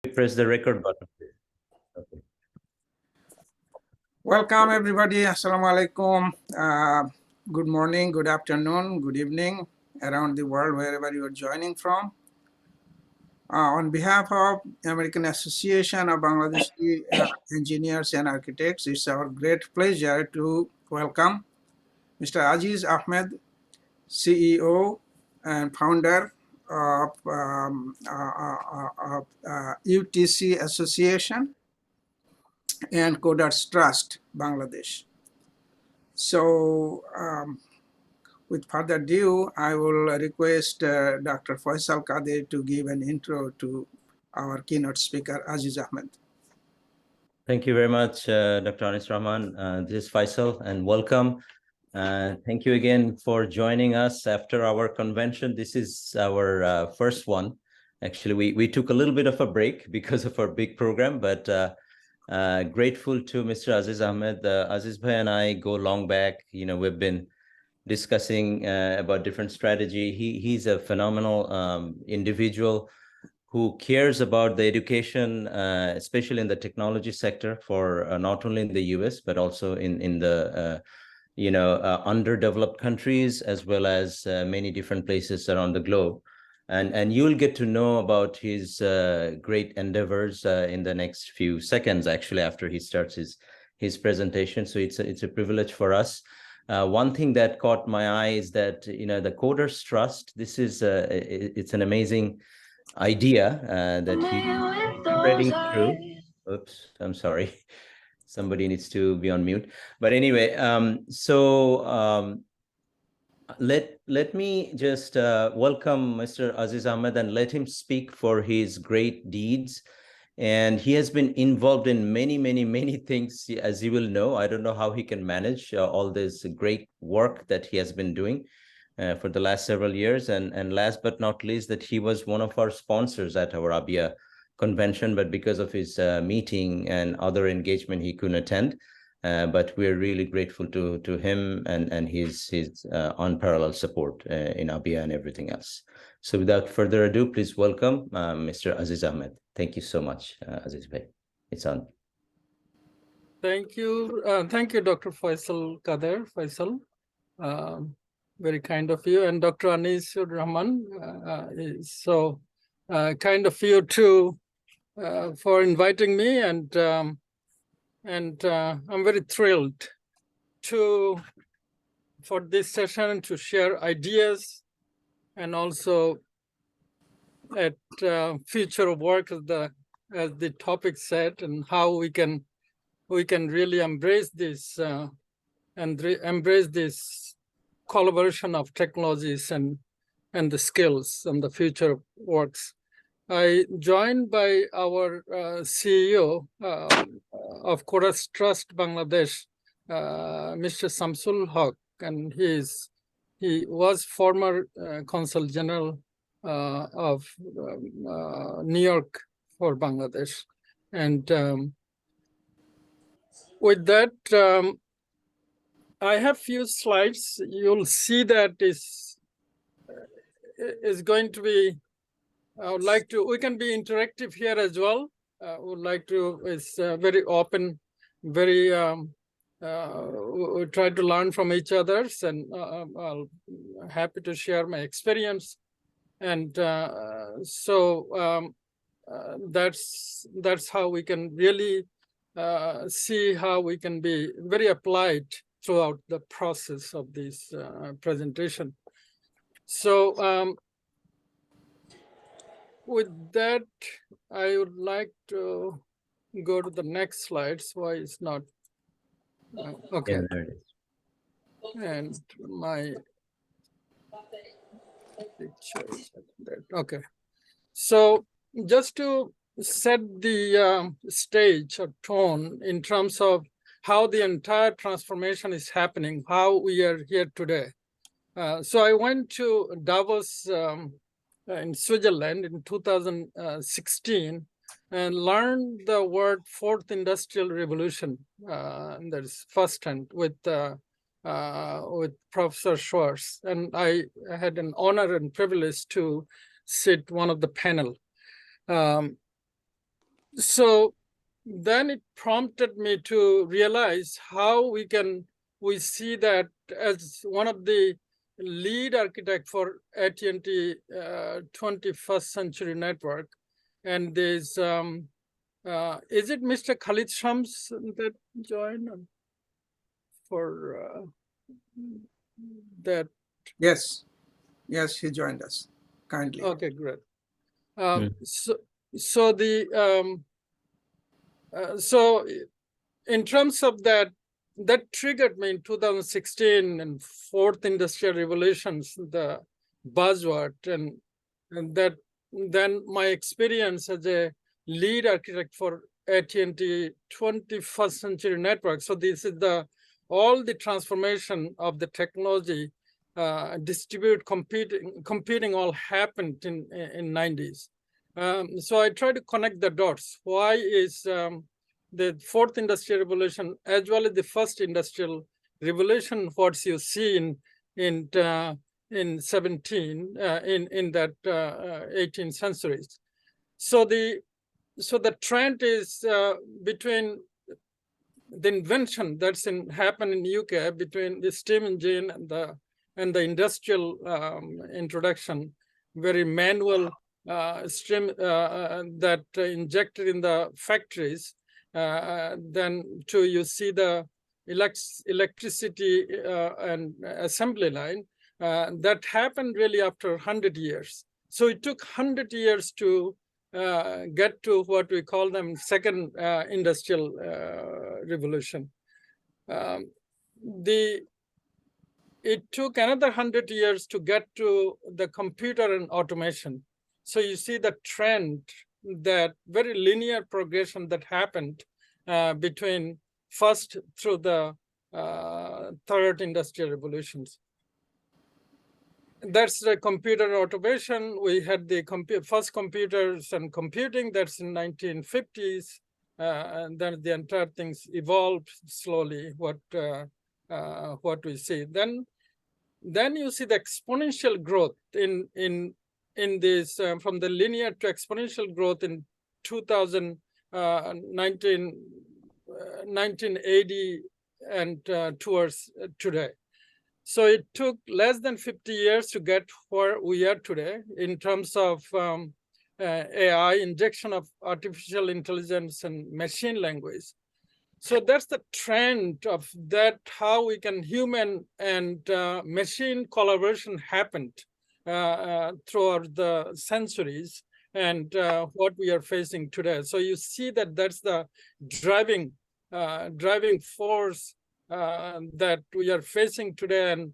Press the record button. Okay. Welcome everybody. Assalamu alaikum. Good morning, good afternoon, good evening around the world, wherever you are joining from. On behalf of American Association of Bangladeshi Engineers and Architects, it's our great pleasure to welcome Mr. Aziz Ahmed, CEO and founder of UTC Association and Coders Trust, Bangladesh. So with further ado, I will request Dr. Faisal Kadir to give an intro to our keynote speaker, Aziz Ahmed. Thank you very much, Dr. Anis Rahman. This is Faisal, and welcome. Thank you again for joining us after our convention. This is our first one. Actually, we took a little bit of a break because of our big program, but grateful to Mr. Aziz Ahmed. Aziz Bhai and I go long back. You know, we've been discussing about different strategy. He's a phenomenal individual who cares about the education, especially in the technology sector, for not only in the US but also in the underdeveloped countries, as well as many different places around the globe. And you'll get to know about his great endeavors in the next few seconds, actually, after he starts his presentation. So it's a privilege for us. One thing that caught my eye is that, the Coders Trust, this is it's an amazing idea that he's spreading through. Oops, I'm sorry. Somebody needs to be on mute. But anyway, let me just welcome Mr. Aziz Ahmed and let him speak for his great deeds. And he has been involved in many things, as you will know. I don't know how he can manage all this great work that he has been doing for the last several years. And last but not least, that he was one of our sponsors at our ABIA convention, but because of his meeting and other engagement, he couldn't attend. But we're really grateful to him and his unparalleled support in ABIA and everything else. So without further ado, please welcome Mr. Aziz Ahmed. Thank you so much, Aziz Bhai. It's on. Thank you. Thank you, Dr. Faisal Kader. Faisal, very kind of you. And Dr. Anis Rahman, is so kind of you too for inviting me. And I'm very thrilled for this session to share ideas and also at future work as the topic said, and how we can really embrace this embrace this collaboration of technologies and the skills and the future works. I joined by our CEO of Coders Trust Bangladesh, Mr. Samsul Haq, and he was former Consul General of New York for Bangladesh. And with that, I have few slides. You'll see that is going to be, I would like to, we can be interactive here as well. Would like to, it's very open, very, we try to learn from each other's, and I'll happy to share my experience. And that's how we can really see how we can be very applied throughout the process of this presentation. So with that, I would like to go to the next slides. Why it's not okay? Yeah, there it is. And my picture is there. Okay. So just to set the stage or tone in terms of how the entire transformation is happening, how we are here today. So I went to Davos in Switzerland in 2016 and learned the word Fourth Industrial Revolution. That is firsthand with Professor Schwartz, and I had an honor and privilege to sit one of the panel. So then it prompted me to realize how we see that as one of the lead architect for AT&T 21st century network. And there's, is it Mr. Khalid Shams that joined for that? Yes, yes, he joined us kindly. Okay, great. Mm. So the so in terms of that, that triggered me in 2016 and fourth industrial revolutions, the buzzword, and that then my experience as a lead architect for AT&T 21st century network. So this is all the transformation of the technology, distributed computing all happened in 90s. So I try to connect the dots. Why is the fourth industrial revolution, as well as the first industrial revolution, what you see in 17 in that 18th centuries. So the trend is between the invention that's happened in UK between the steam engine and the industrial introduction, very manual stream that injected in the factories. Then you see the electricity and assembly line that happened really after 100 years. So it took 100 years to get to what we call them second industrial revolution. It took another 100 years to get to the computer and automation. So you see the trend, that very linear progression that happened between first through the third industrial revolutions. That's the computer automation. We had the first computers and computing, that's in 1950s. And then the entire things evolved slowly, what we see. Then you see the exponential growth in this from the linear to exponential growth in 1980 and towards today. So it took less than 50 years to get where we are today in terms of AI, injection of artificial intelligence and machine language. So that's the trend of that, how we can human and machine collaboration happened throughout the centuries, and what we are facing today. So you see that that's the driving force that we are facing today, and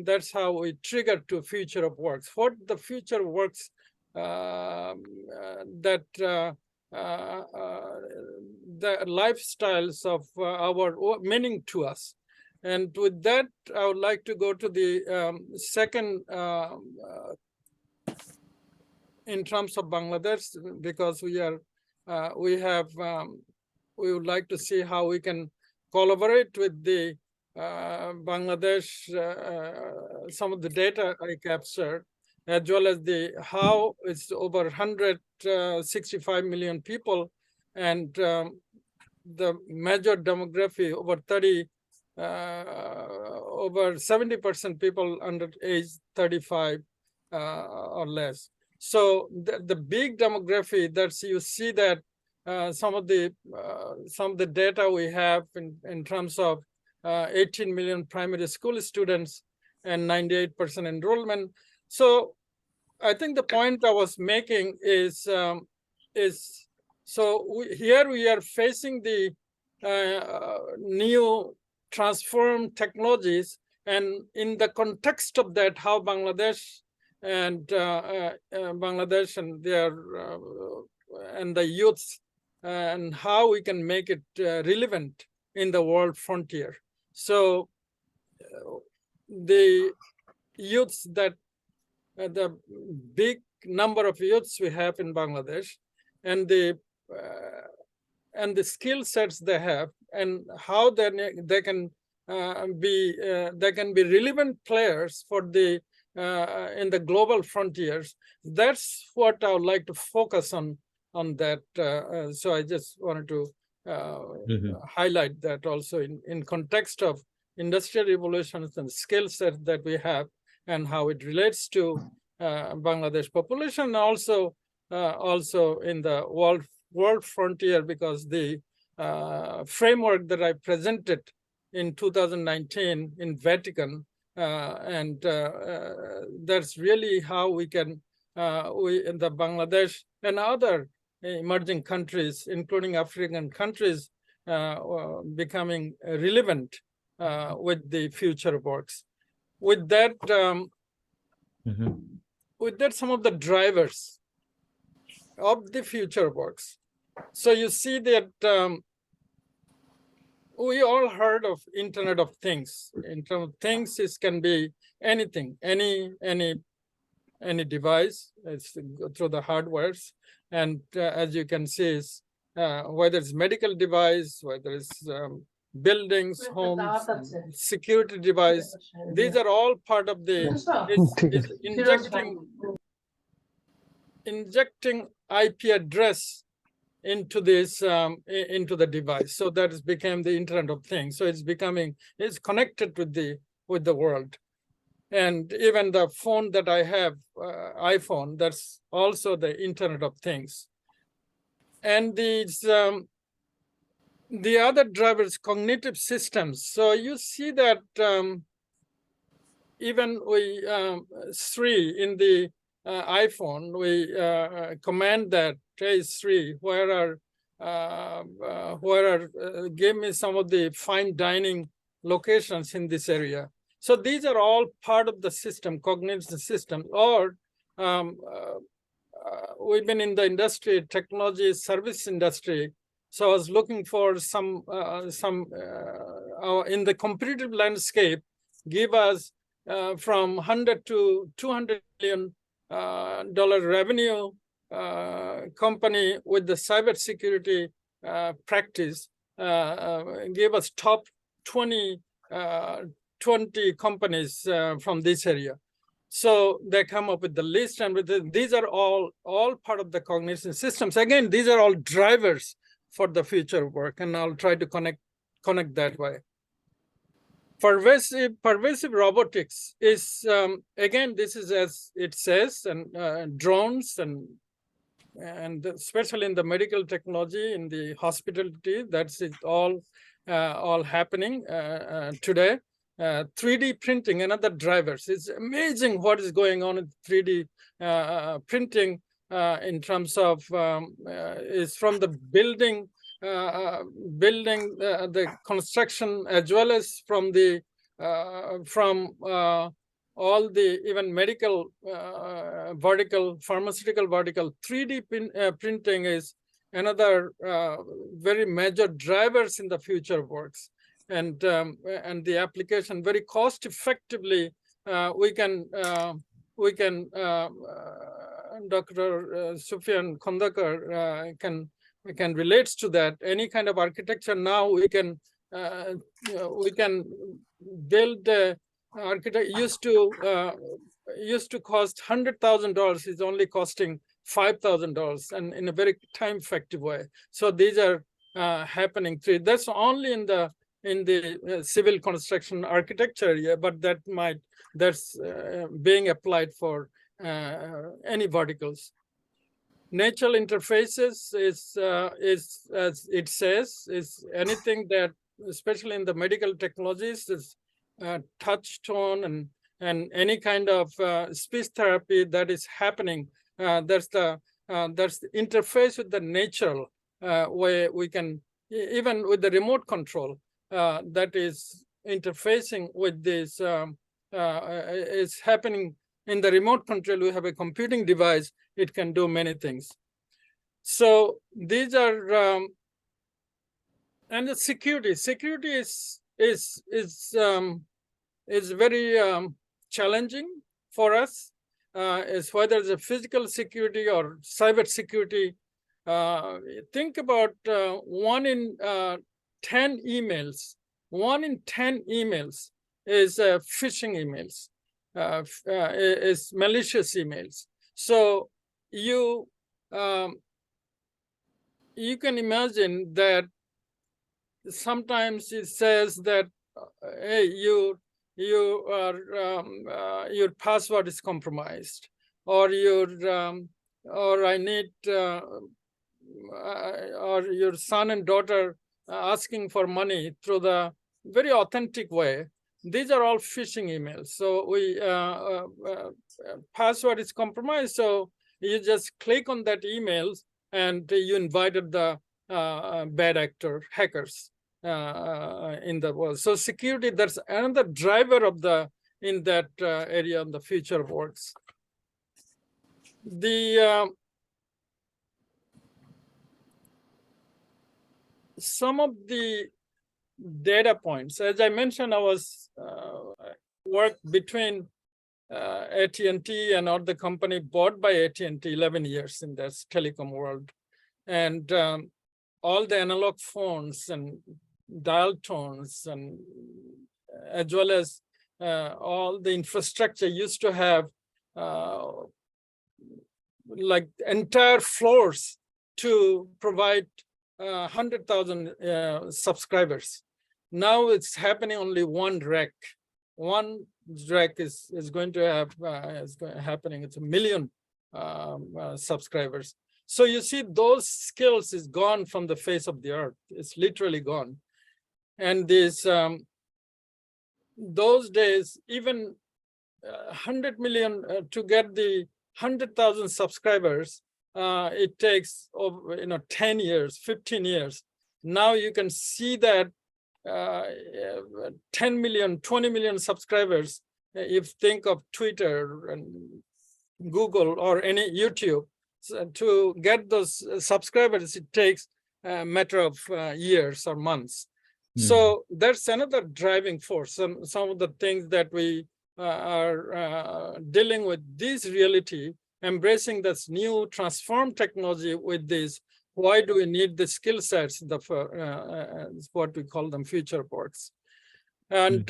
that's how we trigger to future of works. What the future works that the lifestyles of our meaning to us. And with that, I would like to go to the second in terms of Bangladesh, because we would like to see how we can collaborate with the Bangladesh, some of the data I captured, as well as how it's over 165 million people, and the major demography over 70% people under age 35 or less. So the big demography, that's you see that some of the data we have in terms of 18 million primary school students and 98% enrollment. So I think the point I was making is here we are facing the new transformed technologies, and in the context of that, how Bangladesh and their and the youths, and how we can make it relevant in the world frontier. So the youths that the big number of youths we have in Bangladesh, and the skill sets they have, and how they can be relevant players for the in the global frontiers. That's what I would like to focus on on that. So I just wanted to highlight that also in context of industrial revolutions and skill set that we have and how it relates to Bangladesh population, also in the world frontier, because the framework that I presented in 2019 in Vatican, and that's really how we can, we in the Bangladesh and other emerging countries, including African countries, becoming relevant with the future works. With that, some of the drivers of the future works. So you see that we all heard of Internet of Things. Internet of Things can be anything, any device. It's through the hardwares, and as you can see, whether it's medical device, whether it's buildings, homes, security device. These are all part of the injecting IP address into this into the device. So that has become the Internet of Things. So it's connected with the world. And even the phone that I have, iPhone, that's also the Internet of Things. And these the other drivers, cognitive systems. So you see that even we Sri in the iPhone, we command that, hey Sri, give me some of the fine dining locations in this area. So these are all part of the system, cognitive system. Or we've been in the industry, technology service industry. So I was looking for some in the competitive landscape, give us from 100 to 200 million dollar revenue company with the cybersecurity practice, gave us top 20 companies from this area. So they come up with the list, and these are all part of the cognition systems. Again, these are all drivers for the future work, and I'll try to connect that way. Pervasive robotics is, again, this is as it says, and drones, and especially in the medical technology, in the hospitality, that's it all happening today. 3D printing, another drivers. It's amazing what is going on in 3D printing in terms of is from the building, the construction, as well as from the all the even medical vertical, pharmaceutical vertical. 3D printing is another very major drivers in the future works, and the application very cost effectively. We can Dr. Sufyan Khandakar can relate to that. Any kind of architecture now we can build. Architect used to cost $100,000 is only costing $5,000, and in a very time effective way. So these are happening. That's only in the civil construction architecture area, but that's being applied for any verticals. Natural interfaces is as it says, is anything that, especially in the medical technologies, is touch tone and any kind of speech therapy that is happening. That's the interface with the natural, where we can, even with the remote control, that is interfacing with this is happening in the remote control. We have a computing device, it can do many things. So these are and the security is very challenging for us, is whether it's a physical security or cyber security. Think about 1 in 10 emails. 1 in 10 emails is phishing emails, is malicious emails. So you you can imagine that sometimes it says that, hey, your password is compromised, or I need, or your son and daughter asking for money through the very authentic way. These are all phishing emails. So password is compromised. So you just click on that email and you invited the bad actor, hackers in the world. So security, that's another driver of in that area of the future of works. Some of the data points, as I mentioned, I was worked between AT&T and other company bought by AT&T 11 years in this telecom world. And all the analog phones and dial tones, and as well as all the infrastructure used to have like entire floors to provide 100,000 subscribers. Now it's happening only one rack. One rack is going to have happening. It's 1 million subscribers. So you see, those skills is gone from the face of the earth. It's literally gone. And those days, even 100 million to get the 100,000 subscribers, it takes 10 years, 15 years. Now you can see that 10 million, 20 million subscribers, if you think of Twitter and Google or any YouTube, so to get those subscribers, it takes a matter of years or months. So that's another driving force. Some of the things that we are dealing with this reality, embracing this new transformed technology with this. Why do we need the skill sets? What we call them future works. And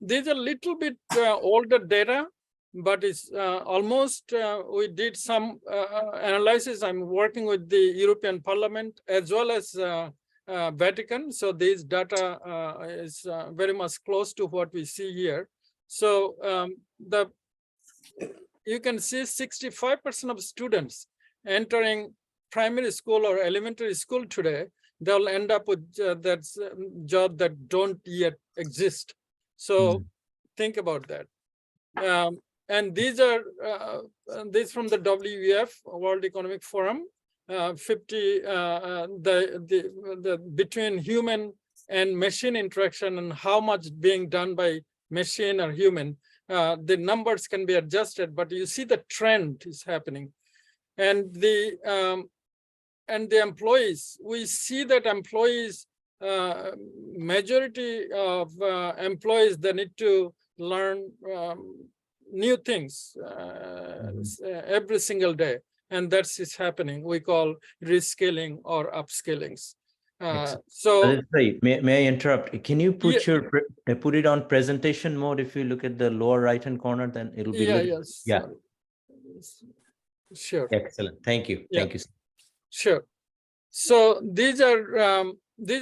these are a little bit older data, but it's almost, we did some analysis. I'm working with the European Parliament as well as Vatican. So this data is very much close to what we see here. So you can see 65% of students entering primary school or elementary school today, they'll end up with that job that don't yet exist. So think about that. And these are these from the WEF, World Economic Forum. 50 between human and machine interaction and how much being done by machine or human. The numbers can be adjusted, but you see the trend is happening. And the employees, we see that employees, majority of employees, they need to learn new things every single day. And that's is happening. We call reskilling or upskillings. So may I interrupt? Can you put put it on presentation mode? If you look at the lower right hand corner, then it'll be Sure. Excellent. Thank you. Thank you. Sure. So these are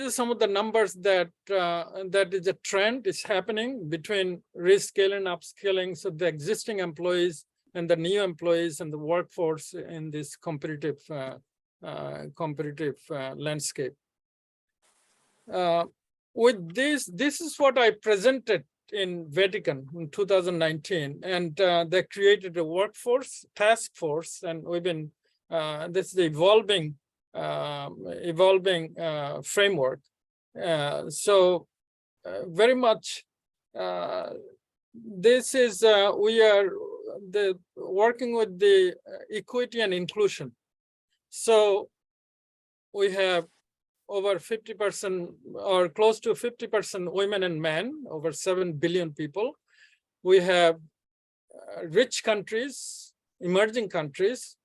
some of the numbers that that is a trend is happening between reskilling, upskilling. So the existing employees and the new employees and the workforce in this competitive landscape. With this is what I presented in Vatican in 2019, and they created a workforce task force, and we've been this is the evolving framework. So very much this is we are working with the equity and inclusion. So we have over 50% or close to 50% women and men, over 7 billion people. We have rich countries, emerging countries,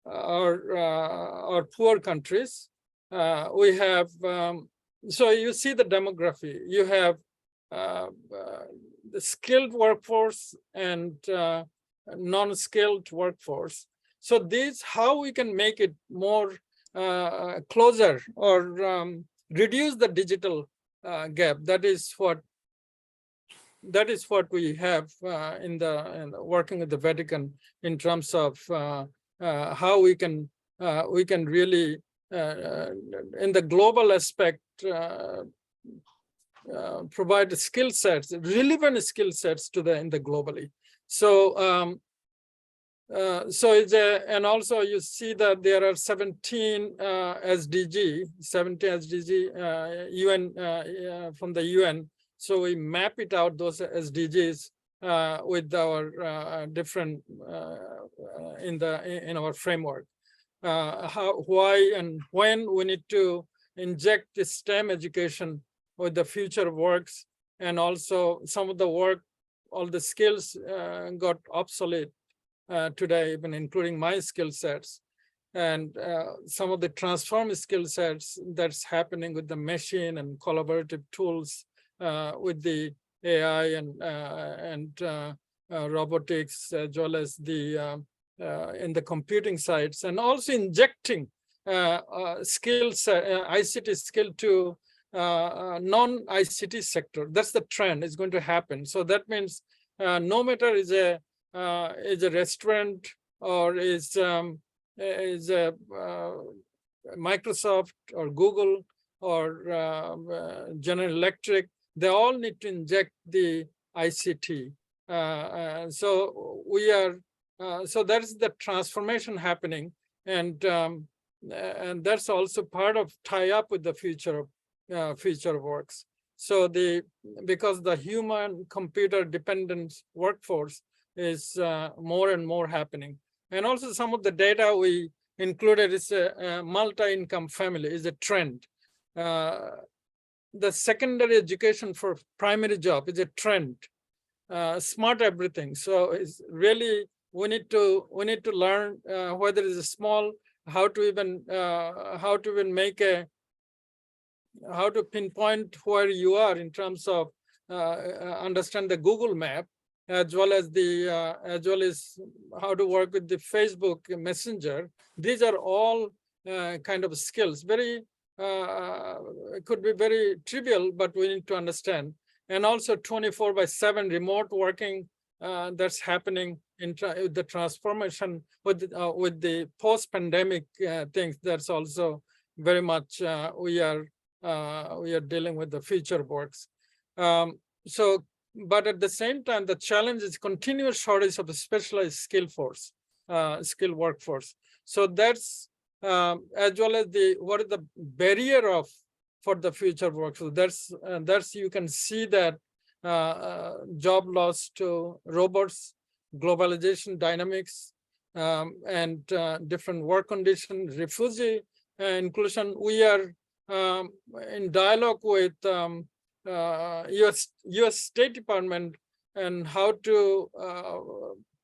or poor countries. We have, so you see the demography. You have the skilled workforce and non-skilled workforce. So this, how we can make it more closer or reduce the digital gap. That is what we have in the working with the Vatican in terms of how we can really in the global aspect provide skill sets, relevant skill sets to in the globally. So and also you see that there are 17 SDG UN from the UN. So we map it out, those SDGs with our different in our framework. How, why, and when we need to inject the STEM education with the future works, and also some of the work, all the skills got obsolete today, even including my skill sets, and some of the transform skill sets that's happening with the machine and collaborative tools with the AI and robotics, as well as the in the computing sides, and also injecting skills, ICT skill to non-ICT sector. That's the trend is going to happen. So that means no matter is a restaurant or is a Microsoft or Google or General Electric, they all need to inject the ICT. So we are so that's the transformation happening, and that's also part of tie up with the future works. So because the human computer dependent workforce is more and more happening, and also some of the data we included is a multi-income family is a trend. The secondary education for primary job is a trend. Smart everything. So it's really we need to learn whether it's a small, how to even make a, how to pinpoint where you are in terms of understand the Google map, as well as how to work with the Facebook Messenger. These are all kind of skills. Very could be very trivial, but we need to understand. And also 24/7 remote working that's happening in the transformation with the post-pandemic things. That's also very much we are dealing with the future works. So, but at the same time, the challenge is continuous shortage of a specialized skilled workforce. So that's as well as what is the barrier for the future work. So that's you can see that job loss to robots, globalization dynamics, and different work conditions, refugee inclusion. We are in dialogue with U.S. State Department and how to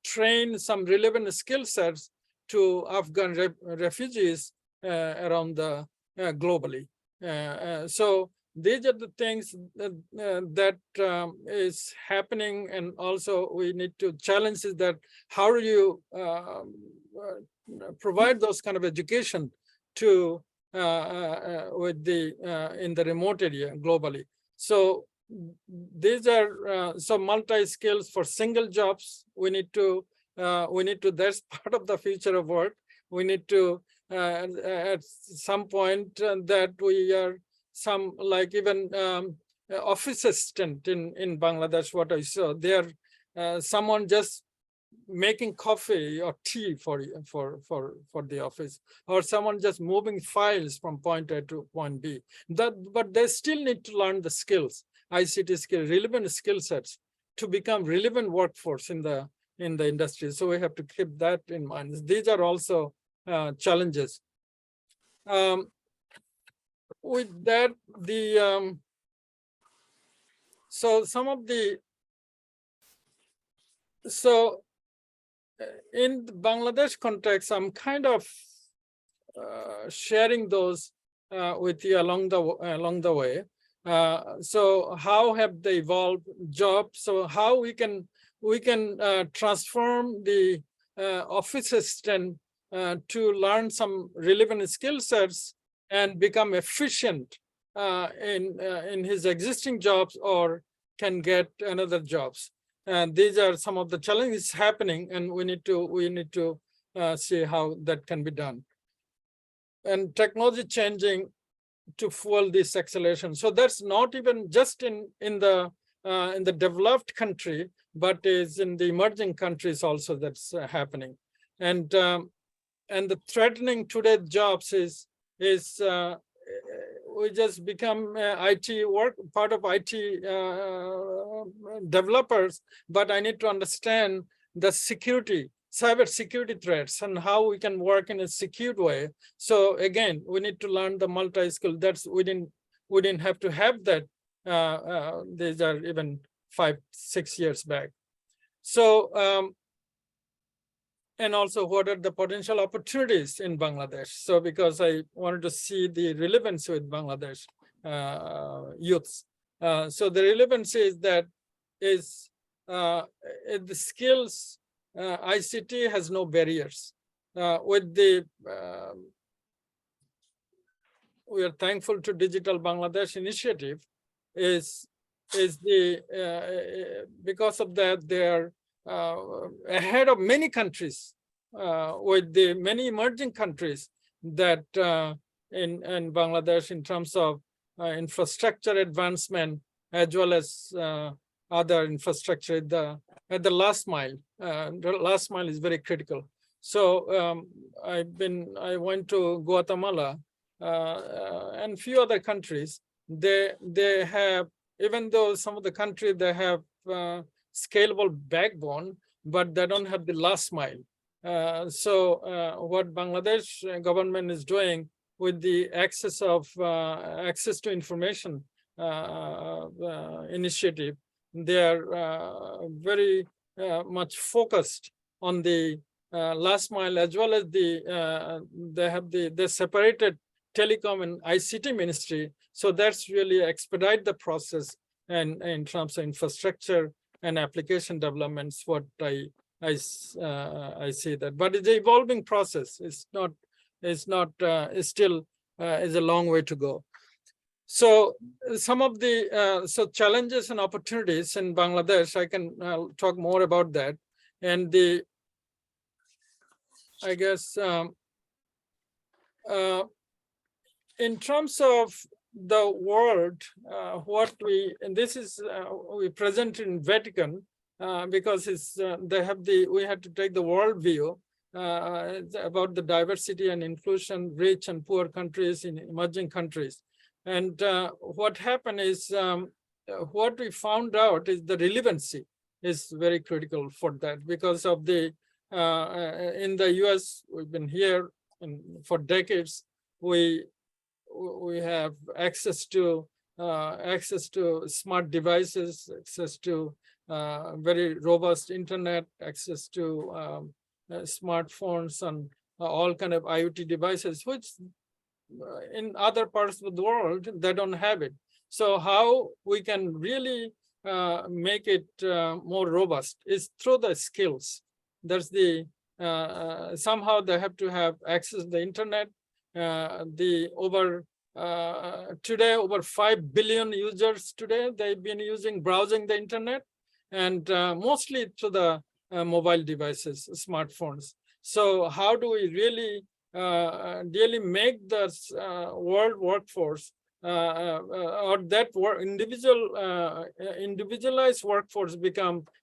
train some relevant skill sets to Afghan refugees around the globally. So these are the things that is happening, and also we need to challenge is that how do you provide those kind of education to with in the remote area globally. So these are some multi skills for single jobs. We need to that's part of the future of work. We need to at some point that we are some like even office assistant in Bangladesh. What I saw there, someone just making coffee or tea for the office, or someone just moving files from point A to point B. But they still need to learn the skills, ICT skills, relevant skill sets to become relevant workforce in the industry. So we have to keep that in mind. These are also challenges. With that, so some of the in the Bangladesh context, I'm kind of sharing those with you along the way. So how have they evolved jobs? So how we can transform the office assistant to learn some relevant skill sets and become efficient in his existing jobs or can get another jobs. And these are some of the challenges happening, and we need to see how that can be done. And technology changing to fuel this acceleration. So that's not even just in the developed country, but is in the emerging countries also that's happening. And the threatening today's jobs is we just become IT work, part of IT developers, but I need to understand the security, cyber security threats and how we can work in a secured way. So again, we need to learn the multi-skill. That's we didn't have to have that. These are even 5-6 years back. So and also what are the potential opportunities in Bangladesh? So because I wanted to see the relevance with Bangladesh youths. So the relevance is that the skills, ICT has no barriers. With the we are thankful to Digital Bangladesh initiative is the because of that they are ahead of many countries, with the many emerging countries that in Bangladesh in terms of infrastructure advancement as well as other infrastructure at the last mile. The last mile is very critical. So I went to Guatemala and few other countries. They have, even though some of the countries they have scalable backbone, but they don't have the last mile. So what Bangladesh government is doing with the access to information initiative, they are very much focused on the last mile, as well as they separated telecom and ICT ministry. So that's really expedite the process and in terms of infrastructure and application developments, what I see that, but it's an evolving process. It's still is a long way to go. So some of the challenges and opportunities in Bangladesh, I can talk more about that. And I guess in terms of the world, and this is we present in Vatican because we had to take the world view about the diversity and inclusion, rich and poor countries in emerging countries. And what happened is what we found out is the relevancy is very critical for that, because of the in the US, we've been here and for decades, we have access to smart devices, access to very robust internet, access to smartphones and all kind of IoT devices, which in other parts of the world they don't have it. So how we can really make it more robust is through the skills. There's the somehow they have to have access to the internet. Today over 5 billion users today, they've been browsing the internet, and mostly through the mobile devices, smartphones. So how do we really make the world workforce or that individualized workforce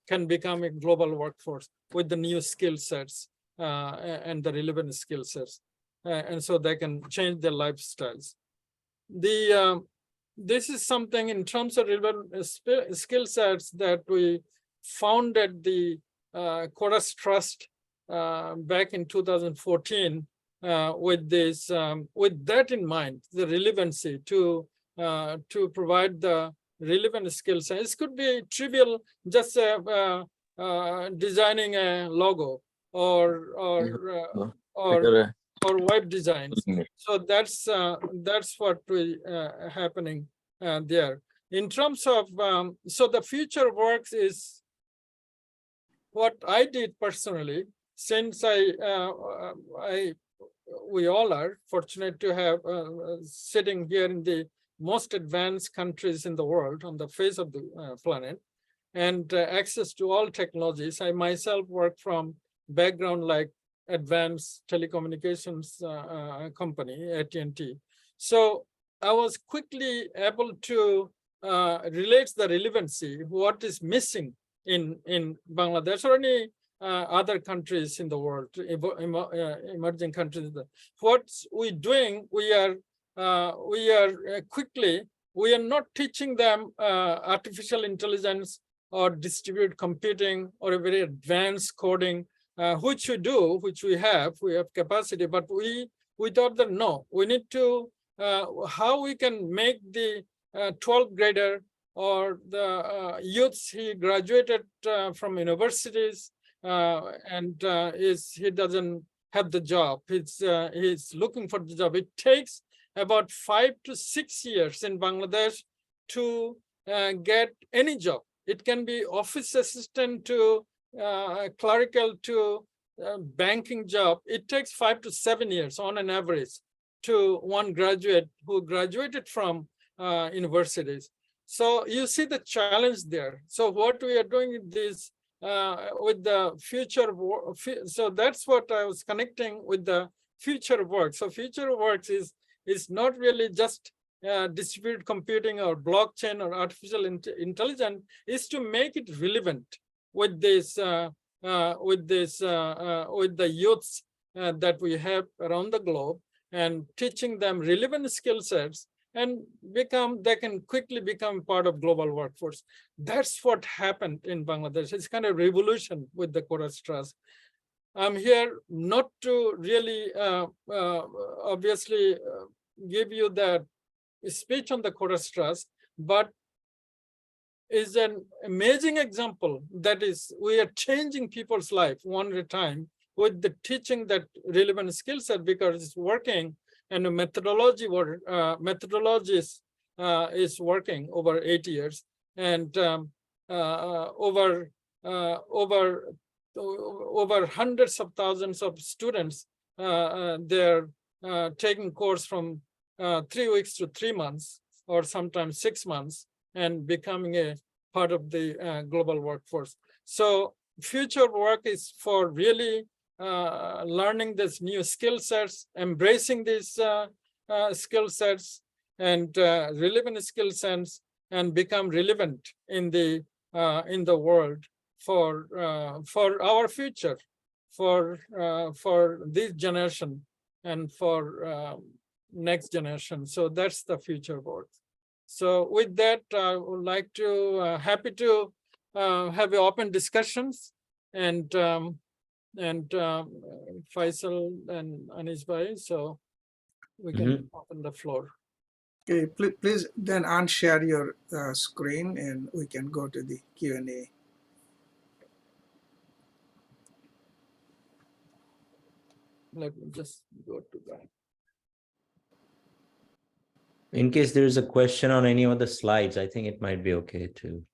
can become a global workforce with the new skill sets and the relevant skill sets, and so they can change their lifestyles. This is something in terms of relevant skill sets that we found at the Chorus Trust back in 2014 with that in mind, the relevancy to provide the relevant skill sets. It could be trivial, just designing a logo or web designs. So that's what we happening there. In terms of so the future works is what I did personally. since we all are fortunate to have sitting here in the most advanced countries in the world on the face of the planet, and access to all technologies. I myself work from background like advanced telecommunications company, AT&T. So I was quickly able to relate the relevancy, what is missing in Bangladesh or any other countries in the world, emerging countries. What we're doing, we are quickly, we are not teaching them artificial intelligence or distributed computing or a very advanced coding, which we do, which we have capacity, but we thought that no, we need to, how we can make the 12th grader or the youths, he graduated from universities and he doesn't have the job. He's looking for the job. It takes about 5 to 6 years in Bangladesh to get any job. It can be office assistant to clerical to banking job. It takes 5 to 7 years on an average to one graduate who graduated from universities. So you see the challenge there. So what we are doing this with the future, so that's what I was connecting with the future work. So future works is not really just distributed computing or blockchain or artificial intelligence, is to make it relevant with this with the youths that we have around the globe, and teaching them relevant skill sets, and they can quickly become part of global workforce. That's what happened in Bangladesh. It's kind of revolution with the Courage Trust. I'm here not to really obviously give you the speech on the Courage Trust, but is an amazing example that is, we are changing people's life one at a time with the teaching that relevant skill set, because it's working, and the methodology is working over 8 years, and over hundreds of thousands of students. They're taking course from 3 weeks to 3 months, or sometimes 6 months, and becoming a part of the global workforce. So future work is for really learning these new skill sets, embracing these skill sets and relevant skill sets, and become relevant in the world for our future, for this generation and for next generation. So that's the future work. So with that, I would like to happy to have open discussions, and Faisal and Anish Bhai, so we can open the floor. Okay, please then unshare your screen and we can go to the Q&A. Let me just go to that. In case there is a question on any of the slides, I think it might be okay to,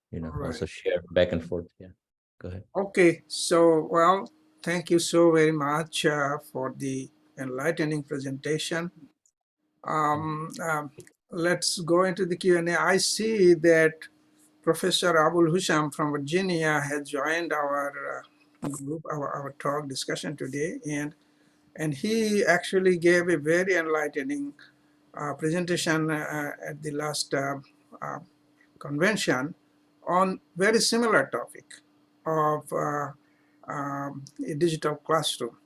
also share back and forth. Yeah, go ahead. Okay, so, well, thank you so very much for the enlightening presentation. Let's go into the Q&A. I see that Professor Abul Husham from Virginia has joined our group, our talk discussion today, and he actually gave a very enlightening presentation at the last convention on very similar topic of a digital classroom.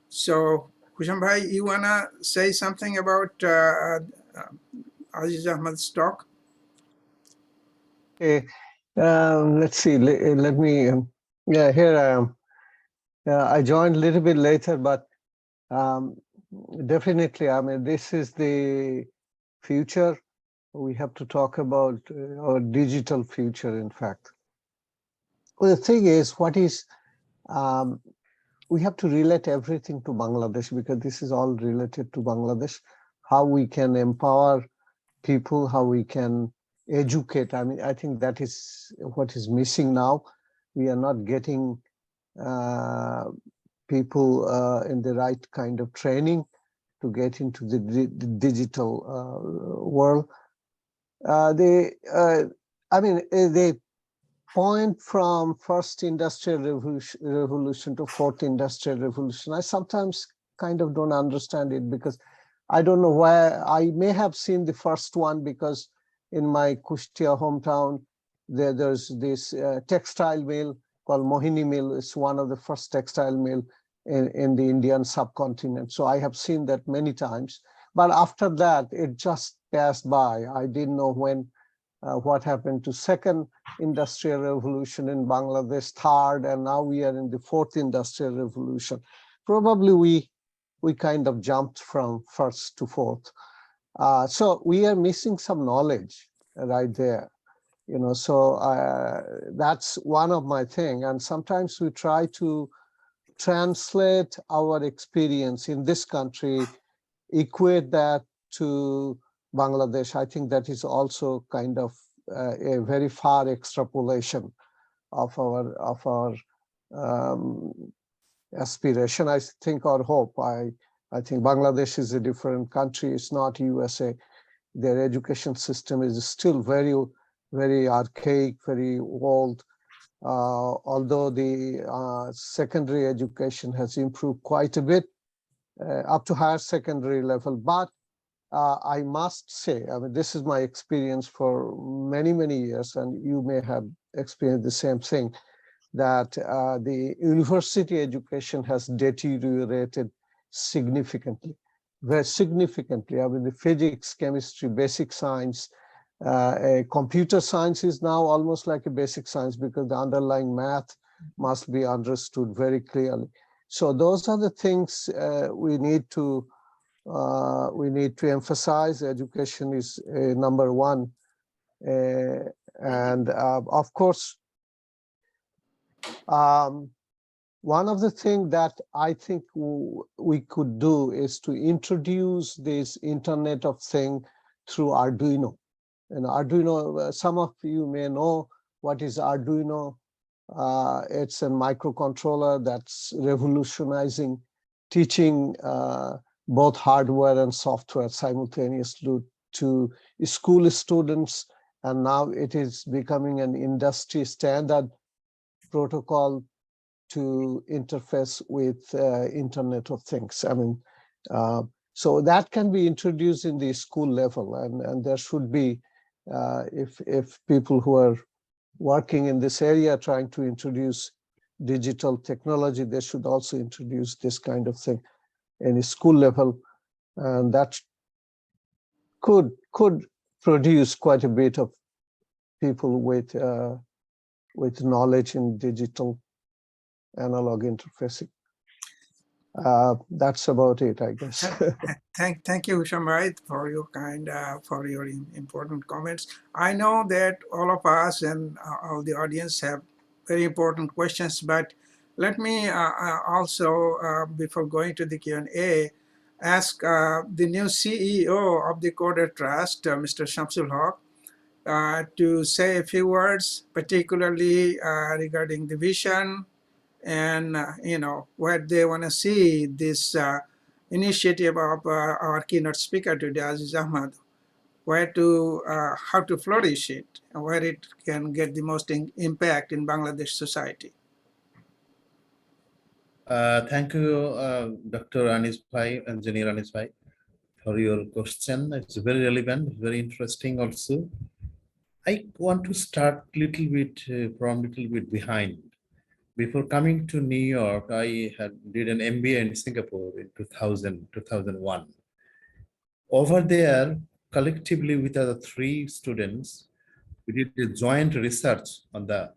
So, Husham Bhai, you wanna say something about Aziz Ahmed's talk? Okay, let's see. Let me. Yeah, here I am. I joined a little bit later, but definitely, I mean, this is the future. We have to talk about our digital future, in fact. Well, the thing is, we have to relate everything to Bangladesh, because this is all related to Bangladesh, how we can empower people, how we can educate. I mean, I think that is what is missing now. We are not getting people in the right kind of training to get into the digital world. They point from first industrial revolution to fourth industrial revolution. I sometimes kind of don't understand it, because I don't know where. I may have seen the first one because in my Kushtia hometown, there's this textile mill called Mohini Mill. It's one of the first textile mill in the Indian subcontinent. So I have seen that many times. But after that, it just passed by. I didn't know when, what happened to second industrial revolution in Bangladesh, third, and now we are in the fourth industrial revolution. Probably we kind of jumped from first to fourth. So we are missing some knowledge right there. So that's one of my thing. And sometimes we try to translate our experience in this country, equate that to Bangladesh. I think that is also kind of a very far extrapolation of our aspiration, I think, or hope. I think Bangladesh is a different country. It's not USA. Their education system is still very, very archaic, very old. Although the secondary education has improved quite a bit up to higher secondary level. But I must say, I mean, this is my experience for many, many years, and you may have experienced the same thing, that the university education has deteriorated significantly, very significantly. I mean, the physics, chemistry, basic science, computer science is now almost like a basic science, because the underlying math must be understood very clearly. So those are the things we need to emphasize. Education is number one, and of course, one of the things that I think we could do is to introduce this Internet of Things through Arduino. And Arduino, some of you may know what is Arduino. It's a microcontroller that's revolutionizing teaching both hardware and software simultaneously to school students. And now it is becoming an industry standard protocol to interface with Internet of Things. I mean, so that can be introduced in the school level, and there should be, if people who are working in this area trying to introduce digital technology, they should also introduce this kind of thing in a school level, and that could produce quite a bit of people with knowledge in digital analog interfacing. That's about it, I guess. Thank you, Shambai, for your important comments. I know that all of us and all the audience have very important questions, but let me also, before going to the Q&A, ask the new CEO of the Coder Trust, Mr. Shamsul Haq, to say a few words, particularly regarding the vision and where they want to see this initiative of our keynote speaker today, Aziz Ahmad, how to flourish it, and where it can get the most impact in Bangladesh society. Thank you, Dr. Anis Bhai, Engineer Anis Bhai, for your question. It's very relevant, very interesting also. I want to start little bit behind. Before coming to New York, I did an MBA in Singapore in 2001. Over there, collectively with other 3 students, we did a joint research on the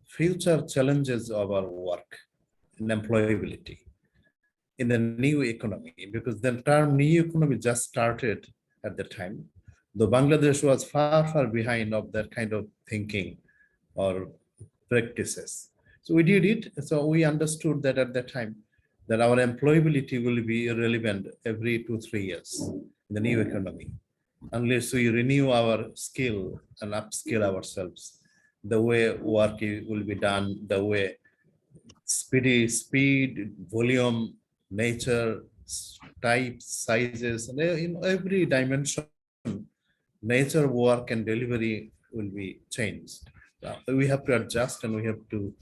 future challenges of our work and employability in the new economy, because the term new economy just started at the time, though Bangladesh was far behind of that kind of thinking or practices. So we did it. So we understood that at that time that our employability will be irrelevant every 2-3 years in the new economy, unless we renew our skill and upskill ourselves, the way work will be done, the way speed, volume, nature, types, sizes, and in every dimension, nature, work, and delivery will be changed. We have to adjust and we have to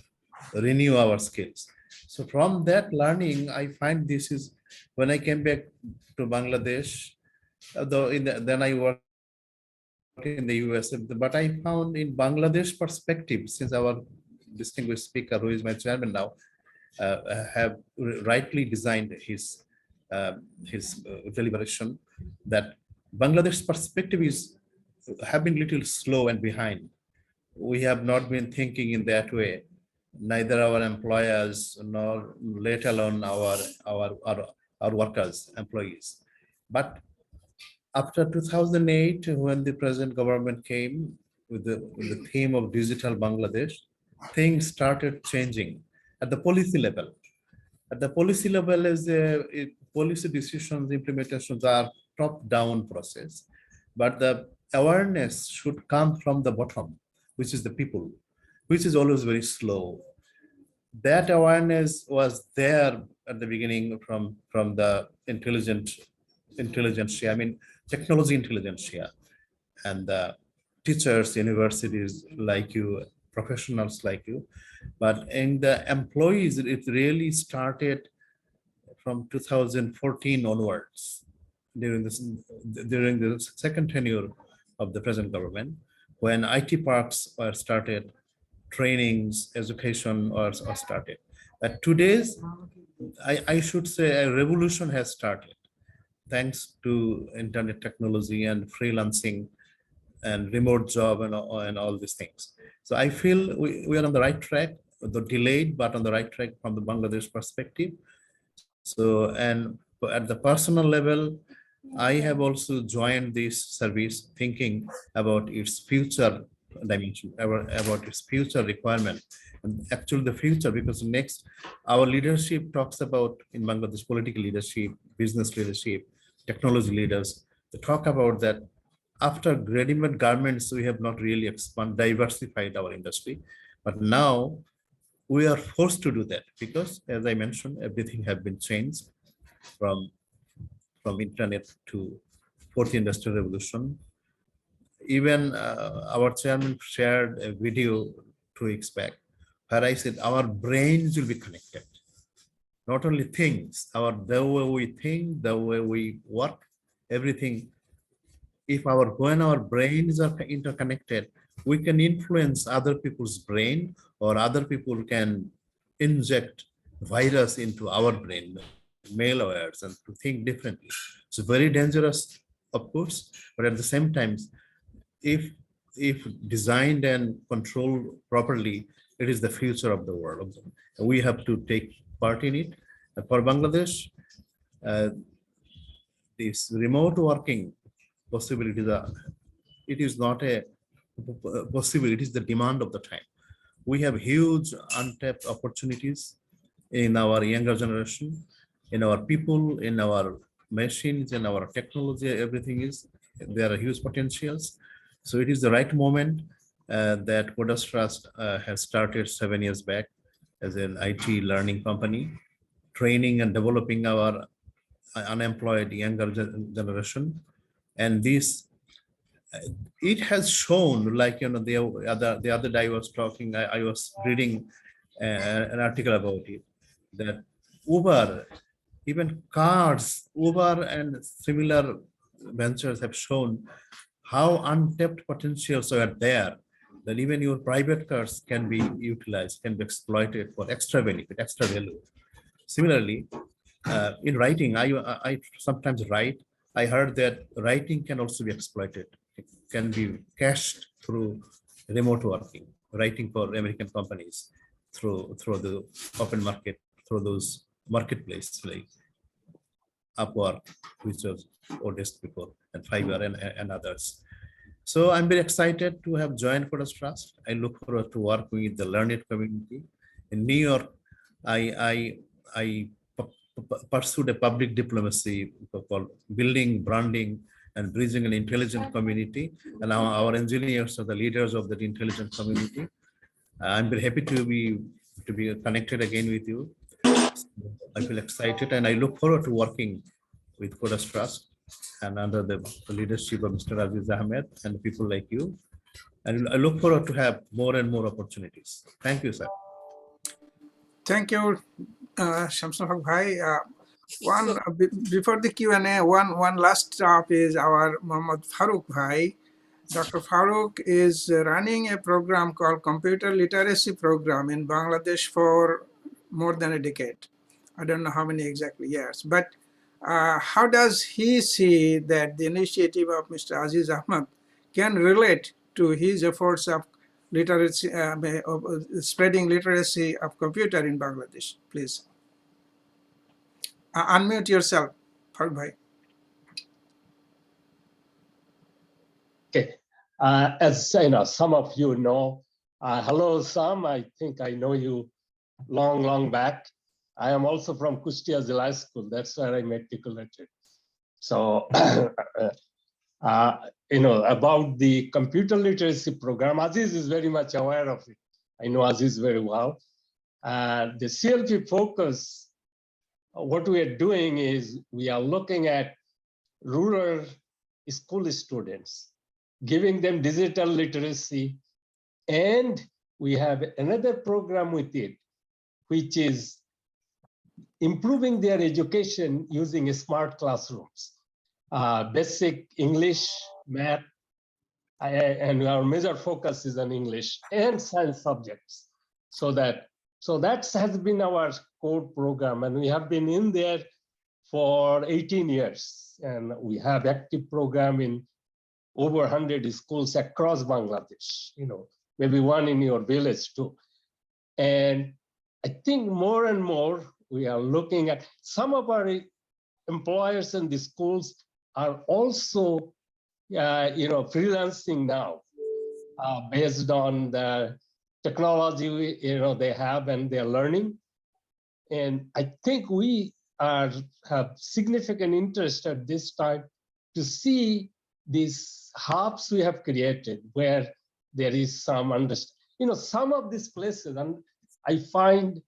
renew our skills. So from that learning, I find this is when I came back to Bangladesh, though then I worked in the US, but I found in Bangladesh perspective, since our distinguished speaker, who is my chairman now, have rightly designed his deliberation, that Bangladesh perspective is have been little slow and behind. We have not been thinking in that way, neither our employers nor let alone our workers, employees. But after 2008, when the present government came with the theme of digital Bangladesh, things started changing at the policy level. At the policy level, policy decisions, implementations are top-down process, but the awareness should come from the bottom, which is the people, which is always very slow. That awareness was there at the beginning from the intelligentsia, I mean, technology intelligentsia, and the teachers, universities like you, professionals like you. But in the employees, it really started from 2014 onwards, during the second tenure of the present government, when IT parks were started, trainings, education are started. But today's, I should say, a revolution has started, thanks to internet technology and freelancing and remote job and all these things. So I feel we are on the right track, the delayed, but on the right track from the Bangladesh perspective. So, and at the personal level, I have also joined this service thinking about its future dimension, about its future requirement, and actually the future, because next, our leadership talks about in Bangladesh, political leadership, business leadership, technology leaders, they talk about that after ready-made garments, we have not really diversified our industry. But now we are forced to do that because, as I mentioned, everything has been changed from internet to fourth industrial revolution. Even our chairman shared a video 2 weeks back where I said our brains will be connected. Not only things, the way we think, the way we work, everything. When our brains are interconnected, we can influence other people's brain, or other people can inject virus into our brain, malwares, and to think differently. It's very dangerous, of course, but at the same time, if designed and controlled properly, it is the future of the world. We have to take part in it. And for Bangladesh, this remote working possibilities it is not a possibility, it is the demand of the time. We have huge untapped opportunities in our younger generation, in our people, in our machines, in our technology, everything is, there are huge potentials. So it is the right moment that Codas Trust has started 7 years back as an IT learning company, training and developing our unemployed younger generation. And this, it has shown, like, the other day I was talking, I was reading an article about it, that Uber, even cars, Uber and similar ventures have shown how untapped potentials are there, that even your private cars can be utilized, can be exploited for extra benefit, extra value. Similarly, in writing, I sometimes write. I heard that writing can also be exploited. It can be cached through remote working, writing for American companies through the open market, through those marketplaces like Upwork, which was oldest before, and Fiverr and others. So I'm very excited to have joined Codas Trust. I look forward to working with the learned community. In New York, I pursued a public diplomacy for building, branding, and bridging an intelligent community. And our engineers are the leaders of that intelligent community. I'm very happy to to be connected again with you. I feel excited and I look forward to working with Coders Trust and under the leadership of Mr. Aziz Ahmed and people like you. And I look forward to have more and more opportunities. Thank you, sir. Thank you, Shamsul Haq Bhai. Before the Q&A, one last stop is our Muhammad Farooq Bhai. Dr. Farooq is running a program called Computer Literacy Program in Bangladesh for more than a decade. I don't know how many exactly years, but how does he see that the initiative of Mr. Aziz Ahmed can relate to his efforts of literacy, spreading literacy of computer in Bangladesh? Please unmute yourself, Farooq Bhai. Okay, as you know, some of you know, hello Sam, I think I know you long back. I am also from Kustia Zilai School, that's where I matriculated. So, you know, about the computer literacy program, Aziz is very much aware of it. I know Aziz very well. The CLP focus, what we are doing is we are looking at rural school students, giving them digital literacy. And we have another program with it, which is improving their education using smart classrooms, basic English, math, and our major focus is on English and science subjects. So that has been our core program, and we have been in there for 18 years. And we have active program in over 100 schools across Bangladesh, you know, maybe one in your village too. And I think more and more we are looking at some of our employers in the schools are also, you know, freelancing now based on the technology, you know, they have and they're learning. And I think we have significant interest at this time to see these hubs we have created where there is some understanding. You know, some of these places, and I find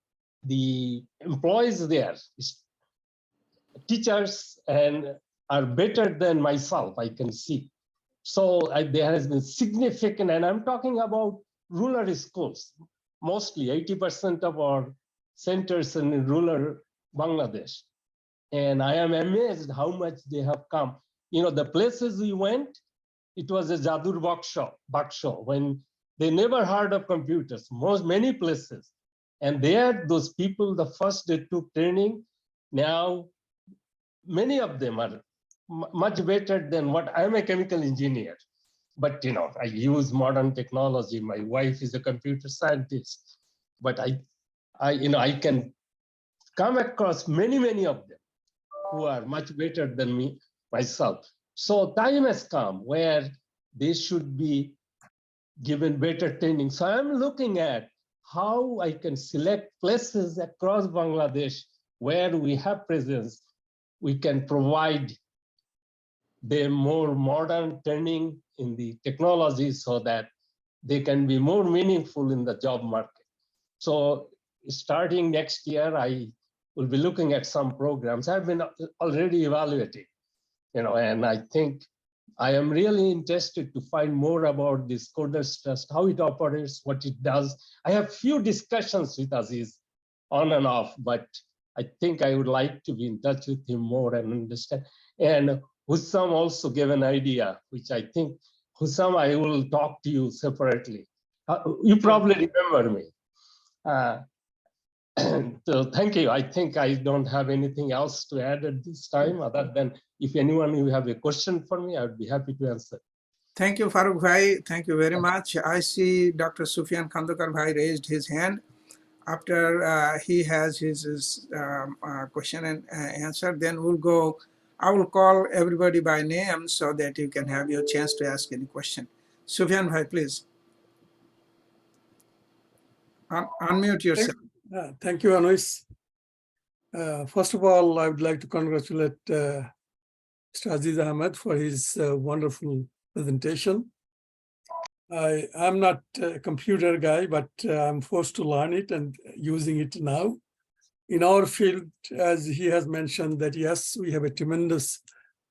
the employees there, teachers, and are better than myself, I can see. So there has been significant, and I'm talking about rural schools, mostly 80% of our centers in rural Bangladesh. And I am amazed how much they have come. You know, the places we went, it was a Jadur Baksho, when they never heard of computers, many places. And there, those people, the first they took training, now many of them are much better than what I'm a chemical engineer. But, you know, I use modern technology. My wife is a computer scientist, but I can come across many of them who are much better than myself. So time has come where they should be given better training. So I'm looking at how I can select places across Bangladesh where we have presence. We can provide them more modern training in the technology so that they can be more meaningful in the job market. So starting next year, I will be looking at some programs. I've been already evaluating, you know, and I think I am really interested to find more about this Coders Trust, how it operates, what it does. I have few discussions with Aziz on and off, but I think I would like to be in touch with him more and understand. And Hussam also gave an idea, which I think, Hussam, I will talk to you separately. You probably remember me. So thank you. I think I don't have anything else to add at this time, other than if anyone you have a question for me, I would be happy to answer. Thank you, Farooq Bhai. Thank you very much. I see Dr. Sufyan Khandokar Bhai raised his hand. After he has his question and answer, then I will call everybody by name so that you can have your chance to ask any question. Sufyan Bhai, please. Unmute yourself. Thank you, Anuis. First of all, I would like to congratulate Mr. Aziz Ahmed for his wonderful presentation. I'm not a computer guy, but I'm forced to learn it and using it now. In our field, as he has mentioned, that yes, we have a tremendous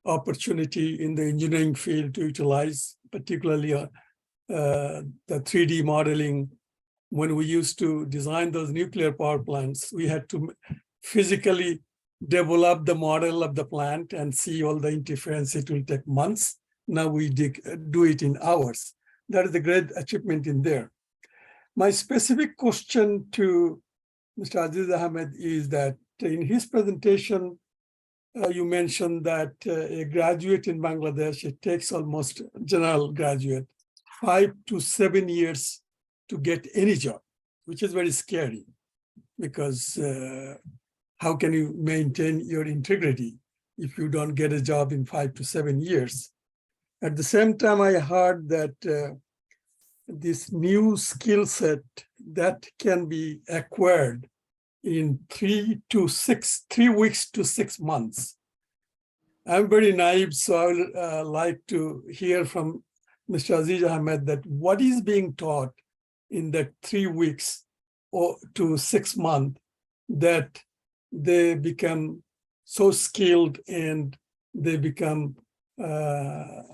opportunity in the engineering field to utilize, particularly the 3D modeling. When we used to design those nuclear power plants, we had to physically develop the model of the plant and see all the interference. It will take months. Now we do it in hours. That is a great achievement in there. My specific question to Mr. Aziz Ahmed is that in his presentation, you mentioned that a graduate in Bangladesh, it takes almost general graduate 5 to 7 years to get any job, which is very scary because how can you maintain your integrity if you don't get a job in 5 to 7 years? At the same time, I heard that this new skill set that can be acquired in 3 weeks to 6 months. I'm very naive, so I would like to hear from Mr. Aziz Ahmed that what is being taught in that 3 weeks or to 6 months that they become so skilled and they become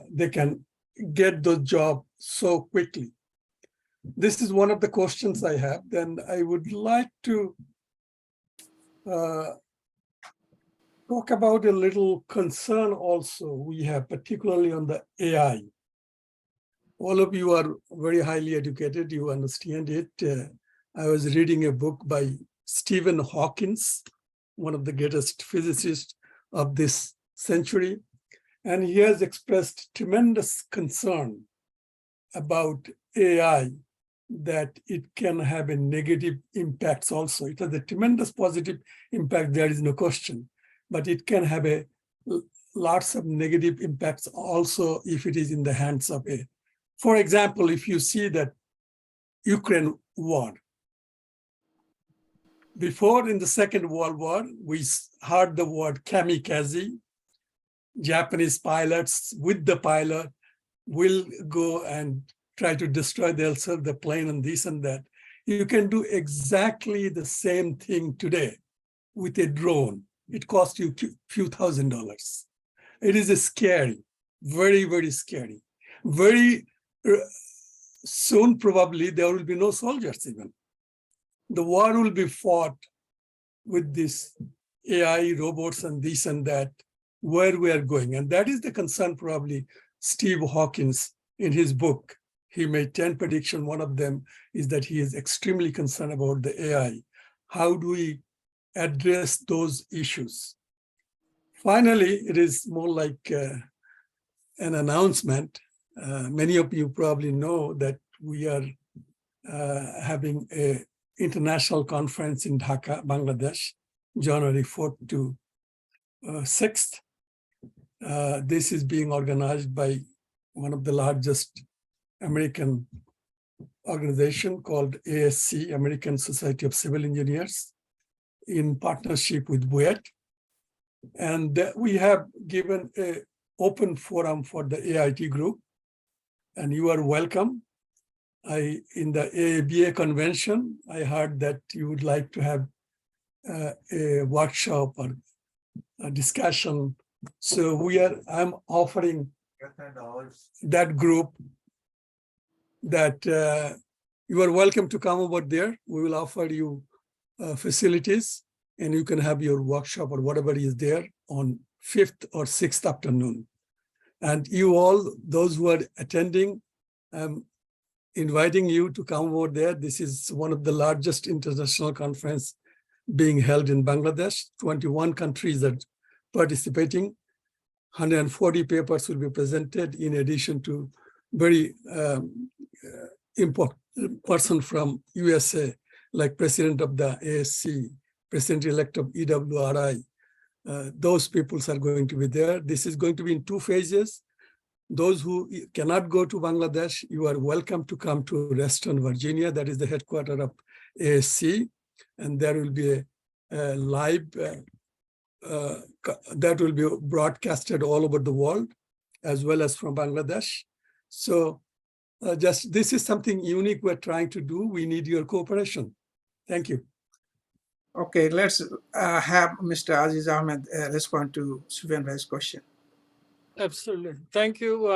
they can get the job so quickly. This is one of the questions I have. Then I would like to talk about a little concern also we have, particularly on the AI. All of you are very highly educated, you understand it. I was reading a book by Stephen Hawking, one of the greatest physicists of this century, and he has expressed tremendous concern about AI, that it can have a negative impacts also. It has a tremendous positive impact, there is no question, but it can have a lots of negative impacts also if it is in the hands of a. For example, if you see that Ukraine war, before in the Second World War, we heard the word kamikaze. Japanese pilots with the pilot will go and try to destroy themselves, the plane and this and that. You can do exactly the same thing today with a drone. It costs you a few $1,000s. It is scary, very, very scary. Very soon, probably, there will be no soldiers even. The war will be fought with this AI, robots, and this and that, where we are going. And that is the concern, probably, Steve Hawkins, in his book, he made 10 predictions. One of them is that he is extremely concerned about the AI. How do we address those issues? Finally, it is more like an announcement. Many of you probably know that we are having an international conference in Dhaka, Bangladesh, January 4th to 6th. This is being organized by one of the largest American organization called ASC, American Society of Civil Engineers, in partnership with BUET. And we have given an open forum for the AIT group, and you are welcome. In the AABA convention, I heard that you would like to have a workshop or a discussion. So I'm offering that group that you are welcome to come over there. We will offer you facilities, and you can have your workshop or whatever is there on 5th or 6th afternoon. And you all, those who are attending, I'm inviting you to come over there. This is one of the largest international conference being held in Bangladesh. 21 countries are participating. 140 papers will be presented, in addition to very important person from USA, like President of the ASC, President-elect of EWRI. Those people are going to be there. This is going to be in 2 phases. Those who cannot go to Bangladesh, you are welcome to come to Reston, Virginia. That is the headquarters of ASC. And there will be a live that will be broadcasted all over the world, as well as from Bangladesh. So just this is something unique we're trying to do. We need your cooperation. Thank you. Okay, let's have Mr. Aziz Ahmed respond to Sufyan Bhai's question. Absolutely. Thank you,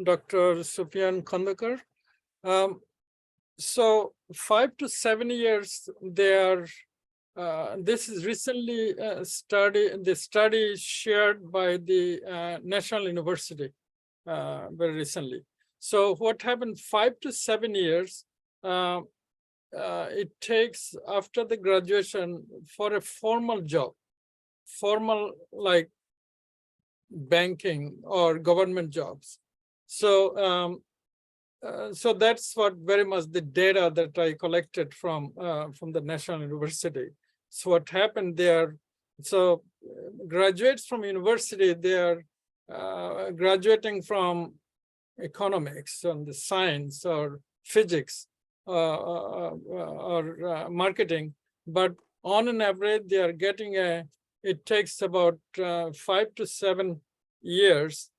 Dr. Sufyan Khandakar. So 5 to 7 years, they are, this is recently the study shared by the National University very recently. So what happened 5 to 7 years, it takes after the graduation for a formal job, formal like banking or government jobs. So so that's what very much the data that I collected from the National University. So what happened there, so graduates from university, they are graduating from economics and the science or physics or marketing, but on an average, they are getting it takes about 5 to 7 years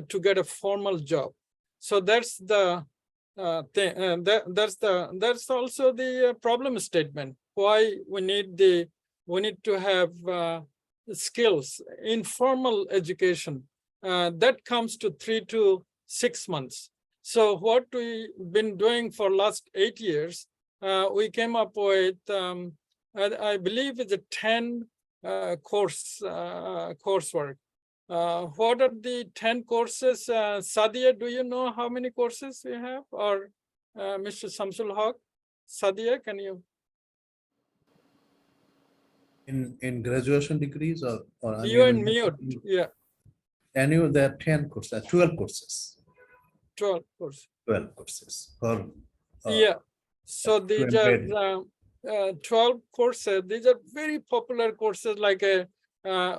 to get a formal job. So that's the thing. That's also the problem statement. Why we need to have skills, informal education that comes to 3 to 6 months. So what we've been doing for last 8 years, we came up with I believe it's a 10 coursework. What are the 10 courses? Sadia, do you know how many courses we have? Or Mr. Samsul Haq? Sadia, can you? In graduation degrees or You and mute, yeah. Annual, there are 10 courses, 12 courses. 12 courses. 12 courses per Yeah. So these are 12 courses. These are very popular courses like a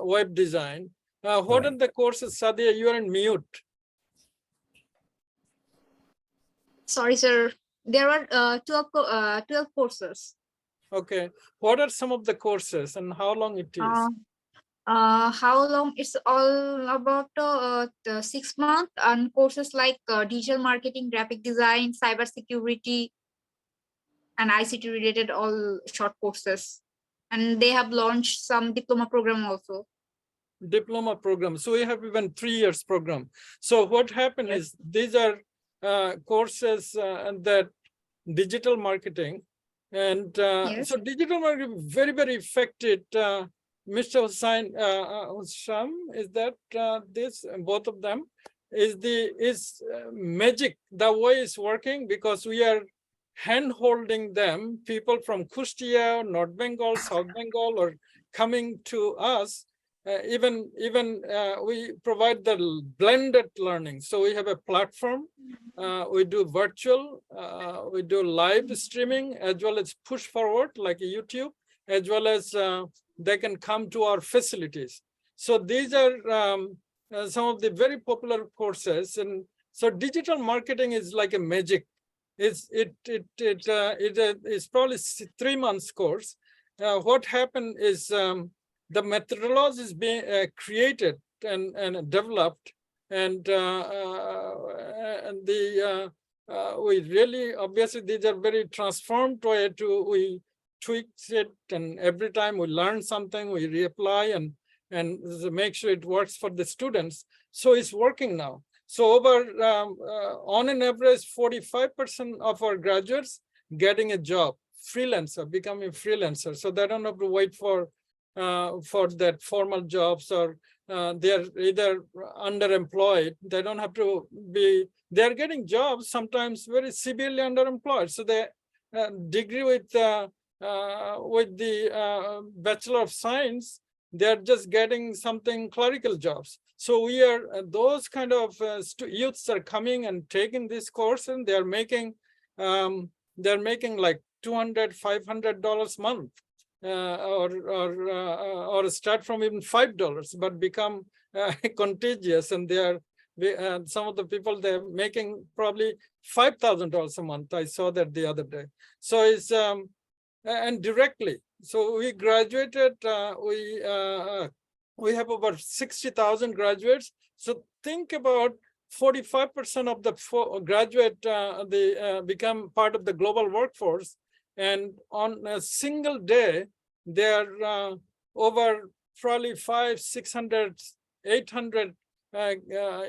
web design. What Right. are the courses, Sadia? You are in mute. Sorry, sir. There are 12 courses. Okay. What are some of the courses and how long it is? How long? It's all about the 6 months, and courses like digital marketing, graphic design, cybersecurity, and ICT related all short courses. And they have launched some diploma program also. Diploma program. So we have even 3 years program. So what happened is these are courses that digital marketing and so digital marketing very, very effective. Mr. Hussain, Hussam, is that this both of them is magic the way it's working, because we are hand holding them, people from Kustia, North Bengal, South Bengal, or coming to us. Even we provide the blended learning. So we have a platform, we do virtual, we do live streaming, as well as push forward like YouTube, as well as they can come to our facilities. So these are some of the very popular courses. And so digital marketing is like a magic. It's probably 3 months course. What happened is the methodology is being created and developed, and we really, obviously these are very transformed way to we tweak it, and every time we learn something we reapply and make sure it works for the students. So it's working now. So over on an average 45% of our graduates getting a job, freelancer, becoming freelancer. So they don't have to wait for that formal jobs, or they're either underemployed. They don't have to be, they're getting jobs sometimes very severely underemployed. So they degree with the Bachelor of Science, they're just getting something clerical jobs. So we are those kind of youths are coming and taking this course, and they're making like $200, $500 a month. Or start from even $5, but become contagious, and they are some of the people, they're making probably $5,000 a month. I saw that the other day. So it's and directly. So we graduated. We have about 60,000 graduates. So think about 45% of the graduate become part of the global workforce, and on a single day, there are over probably 500, 600, 800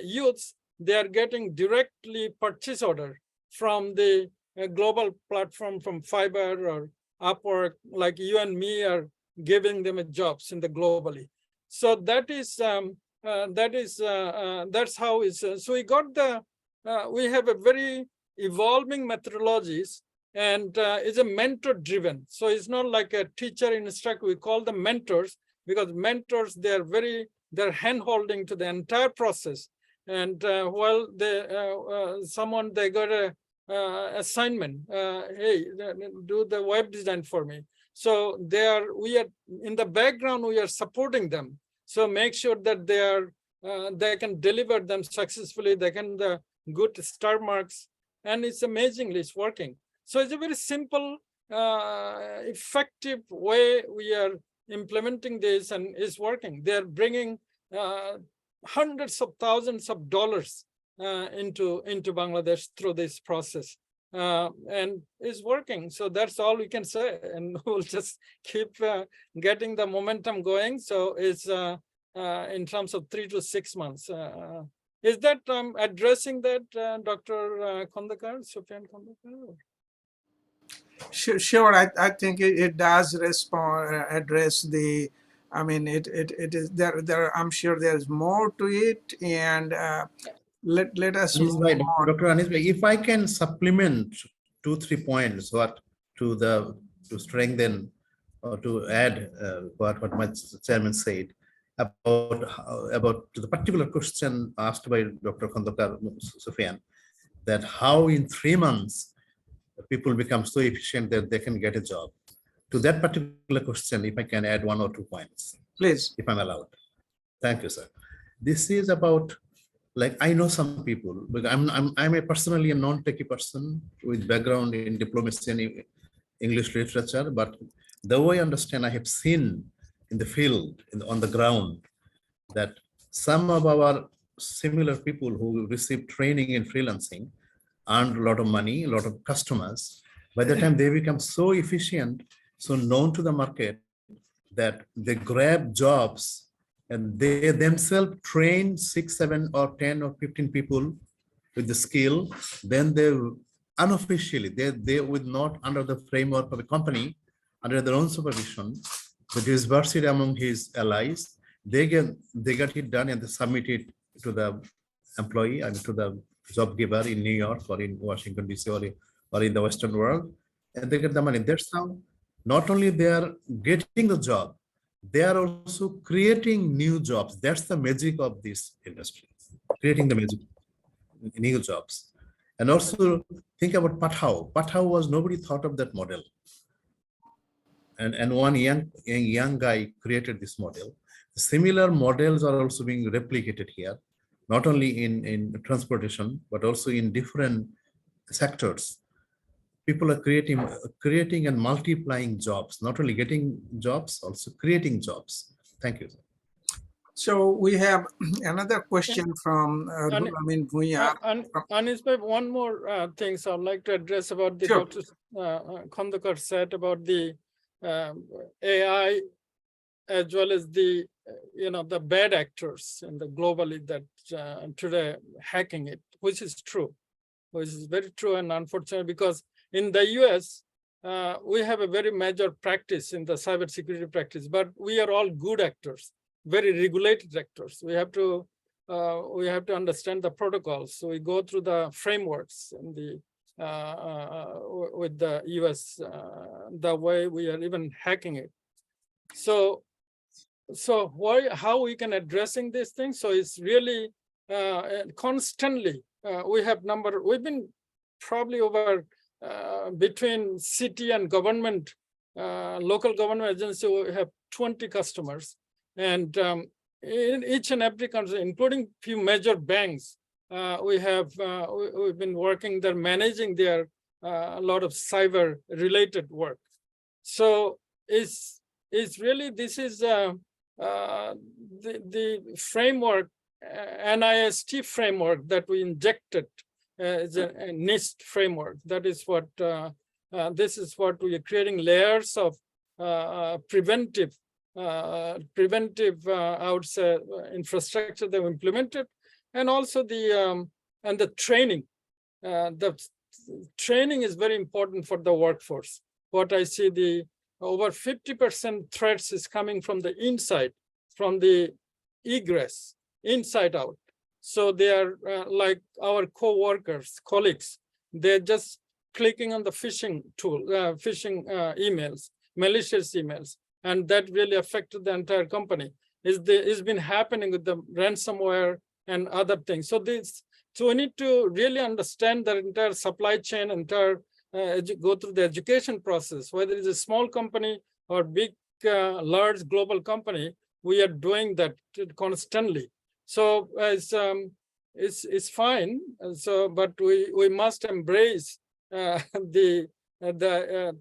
youths. They are getting directly purchase order from the global platform, from Fiverr or Upwork, like you and me are giving them jobs in the globally. So that is that's how it's. So we got the we have a very evolving methodologies, and it's a mentor driven. So it's not like a teacher instructor. We call them mentors, because mentors, they're hand holding to the entire process. And while someone they got a assignment, hey, do the web design for me. So we are in the background, we are supporting them. So make sure that they can deliver them successfully. They can good star marks, and it's amazingly it's working. So it's a very simple, effective way we are implementing this, and it's working. They're bringing hundreds of thousands of dollars into Bangladesh through this process, and it's working. So that's all we can say, and we'll just keep getting the momentum going. So it's in terms of 3 to 6 months. Is that addressing that, Dr. Khandekar, Sufyan Khandekar? Sure. I think it does address the. I mean, it is there. I'm sure there's more to it, and let us. Anis bhai, Dr. Anis bhai, if I can supplement 2-3 points to strengthen or to add what my chairman said about the particular question asked by Dr. Khandekar Sufyan, that how in 3 months people become so efficient that they can get a job. To that particular question, if I can add 1 or 2 points, Please, if I'm allowed. Thank you, sir. This is about, like, I know some people, but I'm a personally a non-techie person with background in diplomacy and English literature, but the way I understand, I have seen in the field, on the ground, that some of our similar people who receive training in freelancing earned a lot of money, a lot of customers. By the time they become so efficient, so known to the market, that they grab jobs and they themselves train 6, 7, or 10 or 15 people with the skill. Then they unofficially, they would not under the framework of a company, under their own supervision, the disbursed among his allies, they get it done and they submit it to the employee and to the job giver in New York or in Washington DC or in the Western world, and they get the money. That's how not only they are getting the job, they are also creating new jobs. That's the magic of this industry, creating the magic new jobs. And also think about Pathao. Pathao was, nobody thought of that model. And one young guy created this model. Similar models are also being replicated here, not only in transportation, but also in different sectors. People are creating and multiplying jobs, not only getting jobs, also creating jobs. Thank you. so we have another question from Amin Bhuiya. Anis bhai, one more thing so I'd like to address about the Sure. Dr. Khandekar said about the AI, as well as the the bad actors in the globally that today hacking it, which is true, which is very true and unfortunate, because in the US we have a very major practice in the cybersecurity practice, but we are all good actors, very regulated actors. We have to understand the protocols. So we go through the frameworks and the with the US, the way we are even hacking it. So how we can addressing these things? So it's really constantly we've been probably over between city and government, local government agency, we have 20 customers, and in each and every country, including few major banks, we've been working there, managing their a lot of cyber related work. So it's really, this is the framework NIST framework that we injected is a NIST framework. That is what this is what we are creating layers of preventive, I would say, infrastructure that we implemented, and also the training. The training is very important for the workforce. What I see, the over 50% threats is coming from the inside, from the egress, inside out. So they are like our co-workers, colleagues, they're just clicking on the phishing tool, phishing emails, malicious emails, and that really affected the entire company. It's been happening with the ransomware and other things. So we need to really understand the entire supply chain, entire go through the education process, whether it's a small company or big, large global company. We are doing that constantly. So it's fine. So, but we must embrace the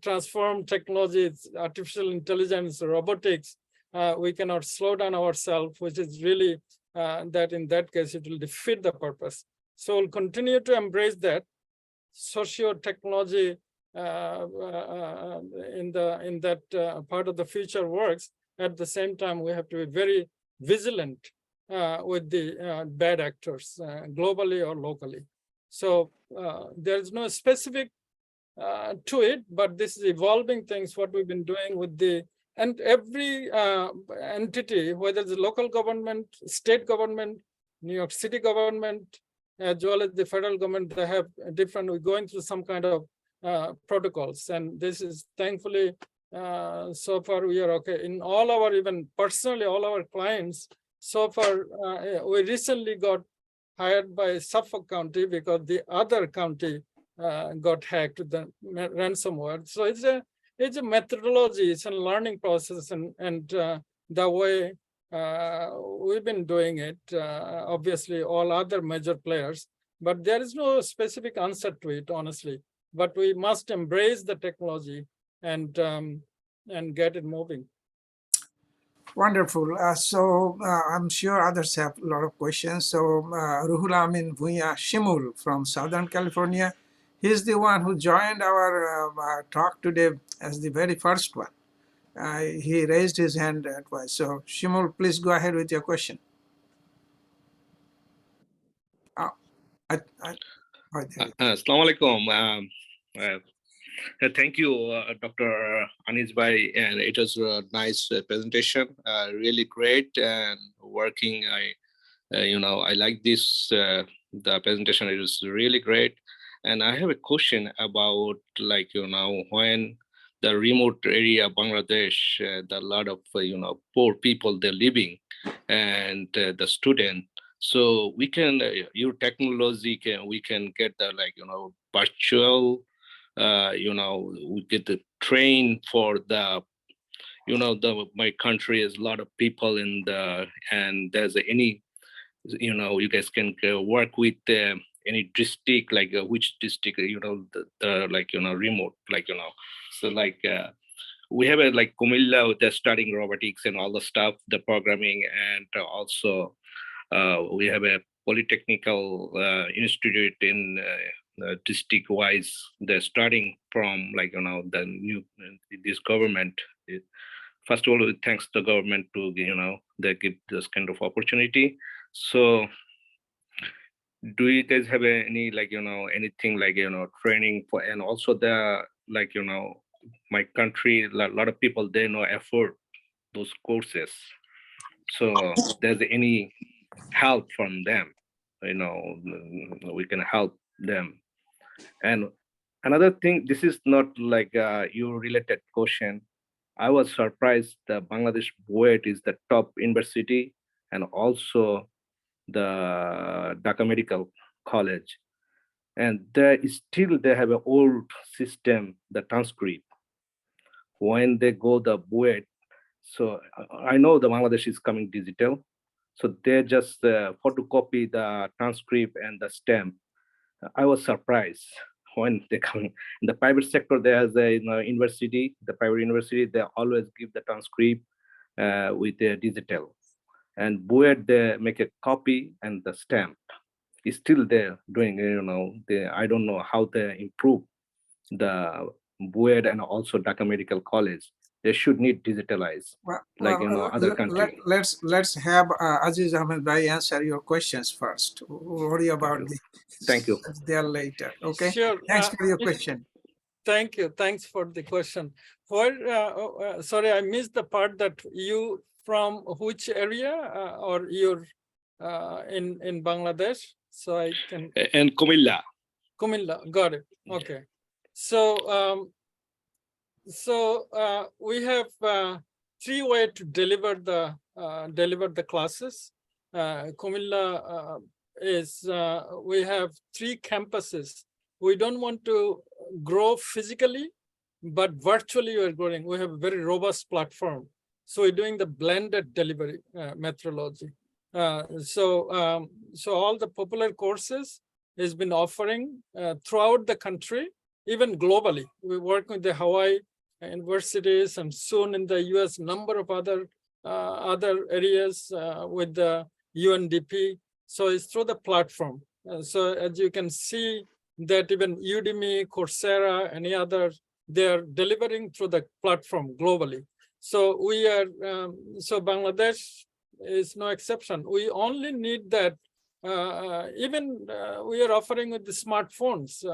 transform technologies, artificial intelligence, robotics. We cannot slow down ourselves, which is really that in that case it will defeat the purpose. So we'll continue to embrace that socio-technology in that part of the future works. At the same time, we have to be very vigilant with the bad actors, globally or locally. So there's no specific to it, but this is evolving things, what we've been doing with and every entity, whether it's the local government, state government, New York City government, as well as the federal government, they have different, we're going through some kind of protocols. And this is thankfully, so far we are okay. In all our, even personally, all our clients, so far, we recently got hired by Suffolk County because the other county got hacked with the ransomware. So it's a methodology, it's a learning process, and the way we've been doing it, obviously all other major players, but there is no specific answer to it, honestly. But we must embrace the technology and get it moving. Wonderful. So I'm sure others have a lot of questions. So Ruhul Amin Bhuiya Shimul from Southern California, he's the one who joined our talk today as the very first one. He raised his hand twice. So Shimul, please go ahead with your question. Assalamu alaikum. Thank you, Dr. Anis Bhai, and it was a nice presentation, really great and working. I like this, the presentation, it was really great. And I have a question about, when the remote area, Bangladesh, the lot of, poor people, they're living, and the student. So we can, your technology we can get the, virtual, we get the train for the, my country is a lot of people in the, and there's any, you guys can work with any district, which district, remote, so we have a Kumilla, they're studying robotics and all the stuff, the programming, and also we have a polytechnical institute in district wise. They're starting from the new, this government. First of all, thanks to the government to, they give this kind of opportunity. So do you guys have any, anything training for, and also the, my country, a lot of people, they know afford those courses. So there's any help from them, we can help them. And another thing, this is not your related question. I was surprised that Bangladesh BUET is the top university, and also the Dhaka Medical College. And there is still, they have an old system, the transcript. When they go the BUET, so I know the Bangladesh is coming digital. So they just photocopy the transcript and the stamp. I was surprised when they come in the private sector. There's a university, the private university, they always give the transcript with the digital. and Buet they make a copy and the stamp is still there doing, I don't know how they improve the Buet and also Dhaka Medical College. They should need digitalize like other countries. Let's have Aziz Ahmed Bhai answer your questions first. Worry about Thank you. there later. Okay. Sure. Thanks for your question. Thank you. Thanks for the question. Sorry, I missed the part that you from which area or you're in Bangladesh? So I can. And Kumilla. Kumilla, got it. Okay. So we have 3 ways to deliver the classes. Kumilla is we have 3 campuses. We don't want to grow physically, but virtually we're growing. We have a very robust platform. So we're doing the blended delivery methodology. So all the popular courses has been offering throughout the country, even globally. We work with the Hawaii universities and soon in the US, number of other areas with the UNDP. So it's through the platform. So as you can see that even Udemy, Coursera, any other, they're delivering through the platform globally. So we are, so Bangladesh is no exception. We only need that, we are offering with the smartphones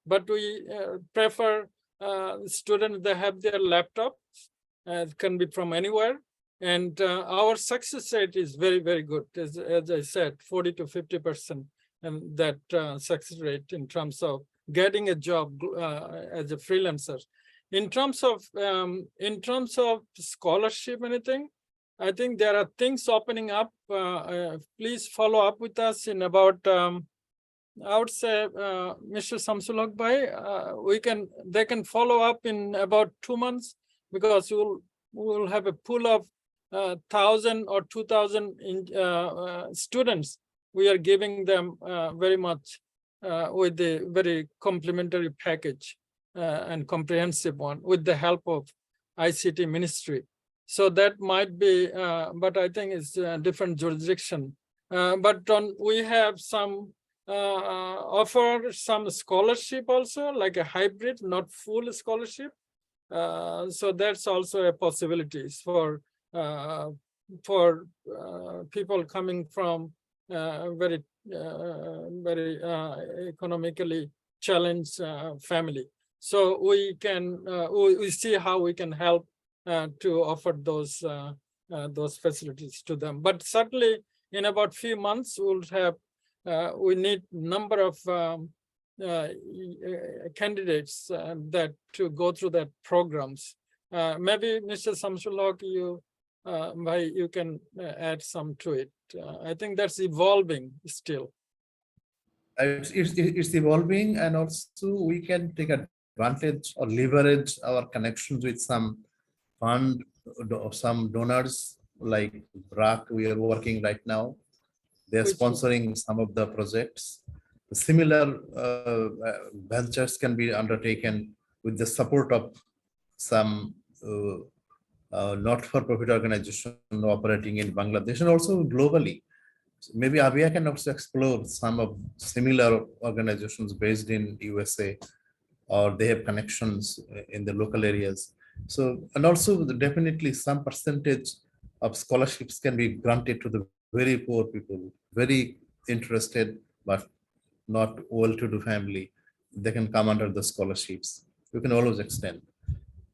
but we prefer students that have their laptops, can be from anywhere. And our success rate is very, very good. As I said, 40 to 50%, and that success rate in terms of getting a job as a freelancer. In terms of scholarship, anything, I think there are things opening up. Please follow up with us in about, I would say, Mr. Samsulok Bhai, they can follow up in about 2 months, because we'll have a pool of 1,000 or 2,000 students. We are giving them very much with the very complimentary package and comprehensive one with the help of ICT ministry. So that might be, but I think it's a different jurisdiction. But we have some offer some scholarship also, like a hybrid, not full scholarship. So that's also a possibility for people coming from very economically challenged family. So we can we see how we can help to offer those facilities to them. But certainly in about few months we'll have we need number of candidates that to go through that programs. Maybe Mr. Samsulok, you can add some to it. I think that's evolving still. It's evolving, and also we can take advantage or leverage our connections with some fund or some donors like BRAC. We are working right now. They're sponsoring some of the projects. Similar ventures can be undertaken with the support of some not-for-profit organization operating in Bangladesh and also globally. So maybe Avia can also explore some of similar organizations based in USA, or they have connections in the local areas. So, and also definitely some percentage of scholarships can be granted to the very poor people, very interested, but not well-to-do family. They can come under the scholarships. We can always extend.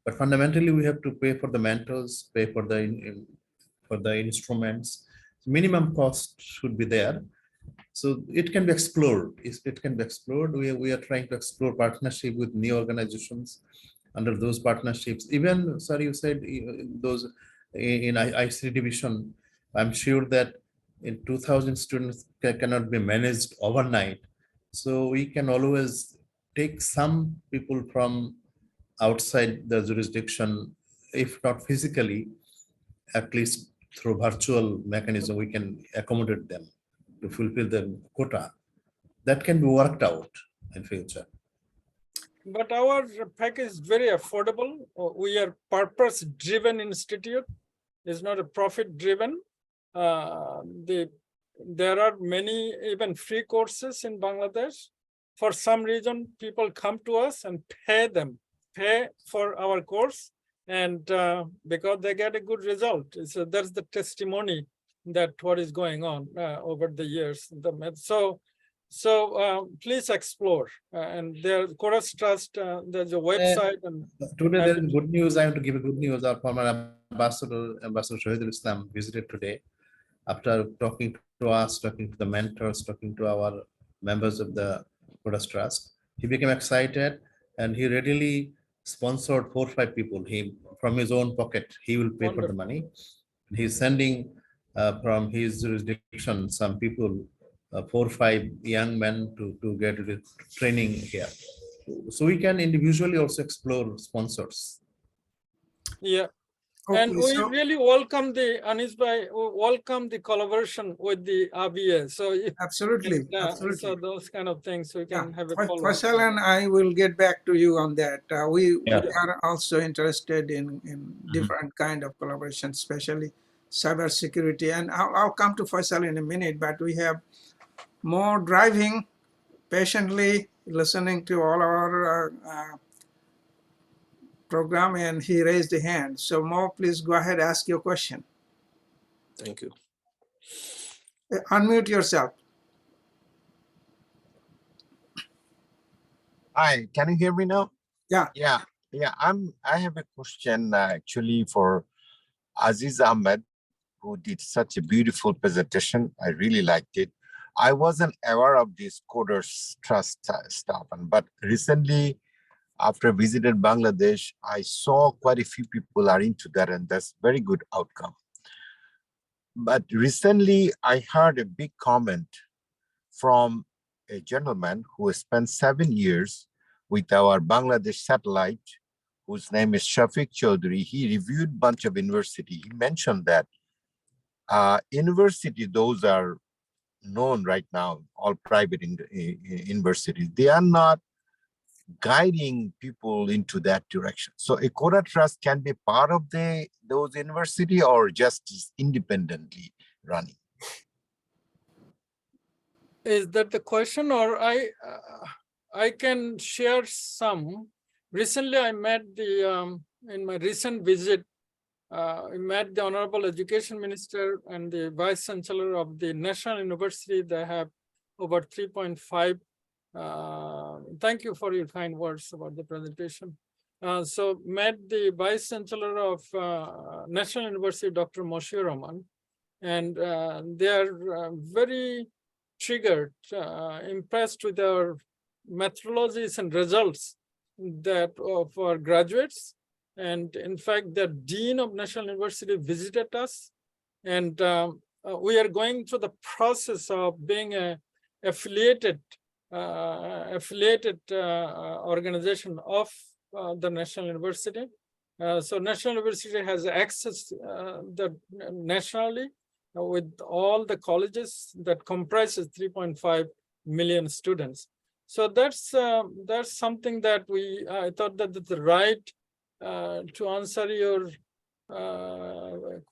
But fundamentally, we have to pay for the mentors, pay for the instruments. Minimum cost should be there. So it can be explored. It can be explored. We are trying to explore partnership with new organizations. Under those partnerships, even, sorry, you said those in ICT division, I'm sure that in 2,000 students cannot be managed overnight. So we can always take some people from outside the jurisdiction, if not physically, at least through virtual mechanism, we can accommodate them to fulfill the quota. That can be worked out in future. But our package is very affordable. We are purpose-driven institute. It's not a profit-driven. there are many even free courses in Bangladesh. For some reason, people come to us and pay for our course, and because they get a good result. So that's the testimony that what is going on over the years. So please explore. And there, Chorus Trust, there's a website. And Today there is good news. I have to give a good news. Our former ambassador Shahidul Islam visited today. After talking to us, talking to the mentors, talking to our members of the Chorus Trust, he became excited and he readily sponsored 4 or 5 people. He from his own pocket, he will pay for the money. He's sending from his jurisdiction some people, 4 or 5 young men to get training here. So we can individually also explore sponsors. Yeah. Okay, And we so really welcome the welcome the collaboration with the RBA. So absolutely, so absolutely. those kind of things we Yeah, can have a follow Faisal and I will get back to you on that. We Yeah. are also interested in different kind of collaboration, especially cybersecurity. And I'll come to Faisal in a minute, but we have more driving patiently listening to all our program, and he raised a hand. So Mo, please go ahead, ask your question. Thank you. Unmute yourself. Hi, can you hear me now? Yeah. Yeah. I have a question actually for Aziz Ahmed, who did such a beautiful presentation. I really liked it. I wasn't aware of this Coders Trust stuff, but recently, after I visited Bangladesh, I saw quite a few people are into that, and that's very good outcome. But recently, I heard a big comment from a gentleman who spent 7 years with our Bangladesh satellite, whose name is Shafiq Chaudhry. He reviewed a bunch of university. He mentioned that university, those are known right now, all private universities, they are not guiding people into that direction. So a Coda Trust can be part of those university or just independently running. Is that the question, or I can share some. Recently, I met in my recent visit, I met the Honorable Education Minister and the Vice Chancellor of the National University. They have over 3.5. Thank you for your kind words about the presentation. So met the Vice Chancellor of National University, Dr. Moshiur Rahman, and they are very triggered, impressed with our methodologies and results that of our graduates. And in fact, the Dean of National University visited us, and we are going through the process of being a affiliated organization of the National University. So National University has access nationally with all the colleges that comprises 3.5 million students. So that's something that I thought that the right to answer your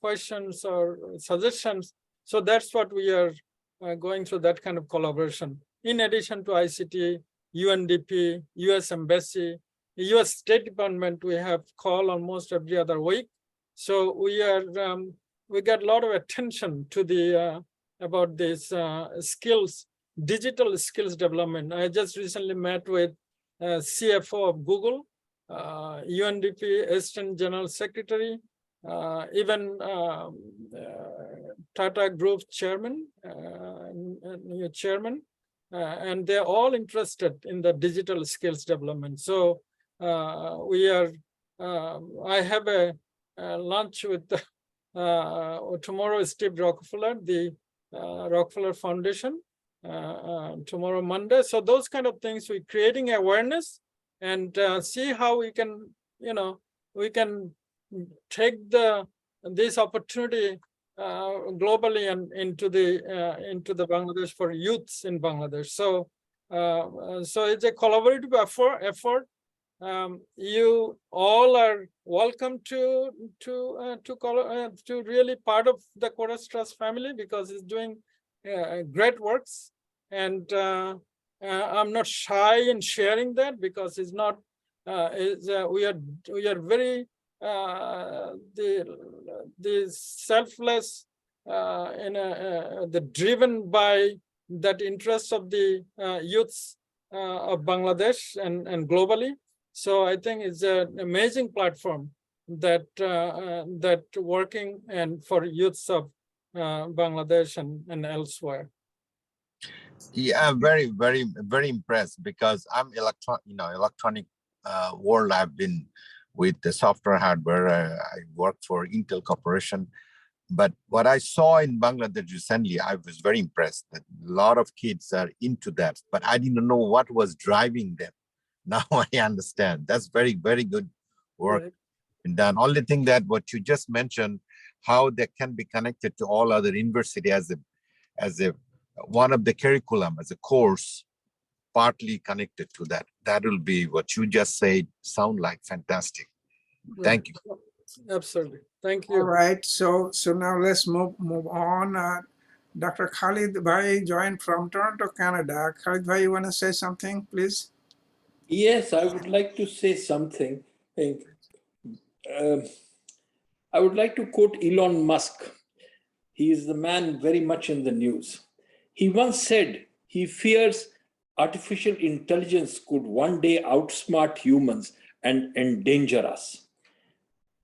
questions or suggestions. So that's what we are going through, that kind of collaboration. In addition to ICT, UNDP, US Embassy, US State Department, we have call almost every other week. So we get a lot of attention to the about this skills, digital skills development. I just recently met with CFO of Google, UNDP Assistant General Secretary, even Tata Group Chairman, new Chairman, and they're all interested in the digital skills development. So we are. I have a lunch with tomorrow is Steve Rockefeller, the Rockefeller Foundation, tomorrow Monday. So those kind of things, we're creating awareness and see how we can, we can take this opportunity globally and into the Bangladesh for youths in Bangladesh. So so it's a collaborative effort. You all are welcome to really part of the Chorus Trust family, because it's doing great works, and I'm not shy in sharing that, because it's not. We are very the selfless the driven by that interest of the youths of Bangladesh and globally. So I think it's an amazing platform that that working and for youths of Bangladesh and elsewhere. Yeah, I'm very, very, very impressed because I'm electronic world. I've been with the software hardware. I work for Intel Corporation. But what I saw in Bangladesh recently, I was very impressed that a lot of kids are into that, but I didn't know what was driving them. Now I understand. That's very, very good work Right. done. Only thing that what you just mentioned, how they can be connected to all other university as a one of the curriculum, as a course, partly connected to that. That will be what you just said. Sound like fantastic. Thank you. Absolutely. Thank All you. right, so now let's move on. Dr. Khalid Bhai joined from Toronto, Canada. Khalid Bhai, you want to say something, please? Yes, I would like to say something. I would like to quote Elon Musk. He is the man very much in the news. He once said he fears artificial intelligence could one day outsmart humans and endanger us,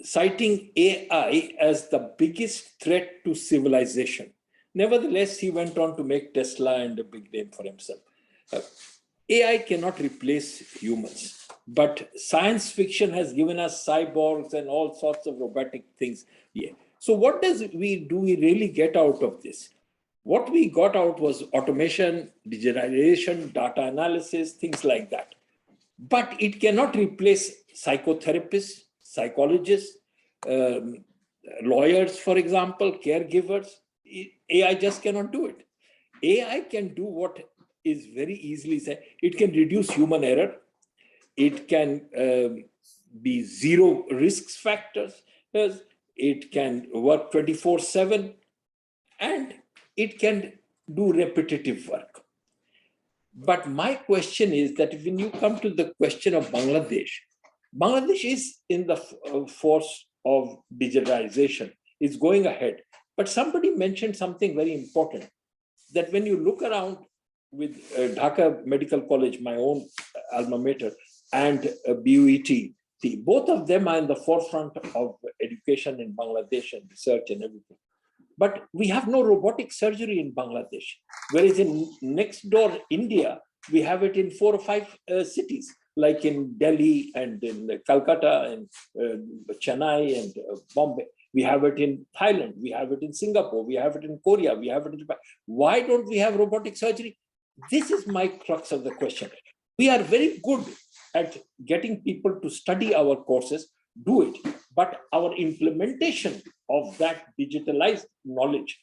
citing AI as the biggest threat to civilization. Nevertheless, he went on to make Tesla and a big name for himself. AI cannot replace humans, but science fiction has given us cyborgs and all sorts of robotic things. Yeah. So what do we really get out of this? What we got out was automation, digitalization, data analysis, things like that. But it cannot replace psychotherapists, psychologists, lawyers, for example, caregivers. AI just cannot do it. AI can do what is very easily said. It can reduce human error. It can be zero risks factors. It can work 24/7, and it can do repetitive work. But my question is that when you come to the question of Bangladesh, Bangladesh is in the force of digitalization, is going ahead. But somebody mentioned something very important, that when you look around with Dhaka Medical College, my own alma mater, and BUET, both of them are in the forefront of education in Bangladesh and research and everything. But we have no robotic surgery in Bangladesh, whereas in next door India, we have it in 4 or 5 cities, like in Delhi and in Calcutta and Chennai and Bombay. We have it in Thailand, we have it in Singapore, we have it in Korea, we have it in Japan. Why don't we have robotic surgery? This is my crux of the question. We are very good at getting people to study our courses, do it, but our implementation of that digitalized knowledge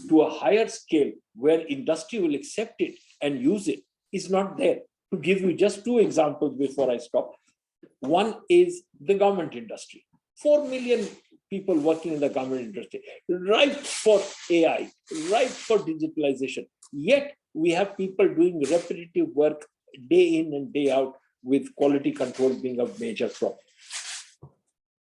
to a higher scale where industry will accept it and use it is not there. To give you just 2 examples before I stop. One is the government industry. 4 million people working in the government industry, ripe for AI, ripe for digitalization. Yet we have people doing repetitive work day in and day out, with quality control being a major problem.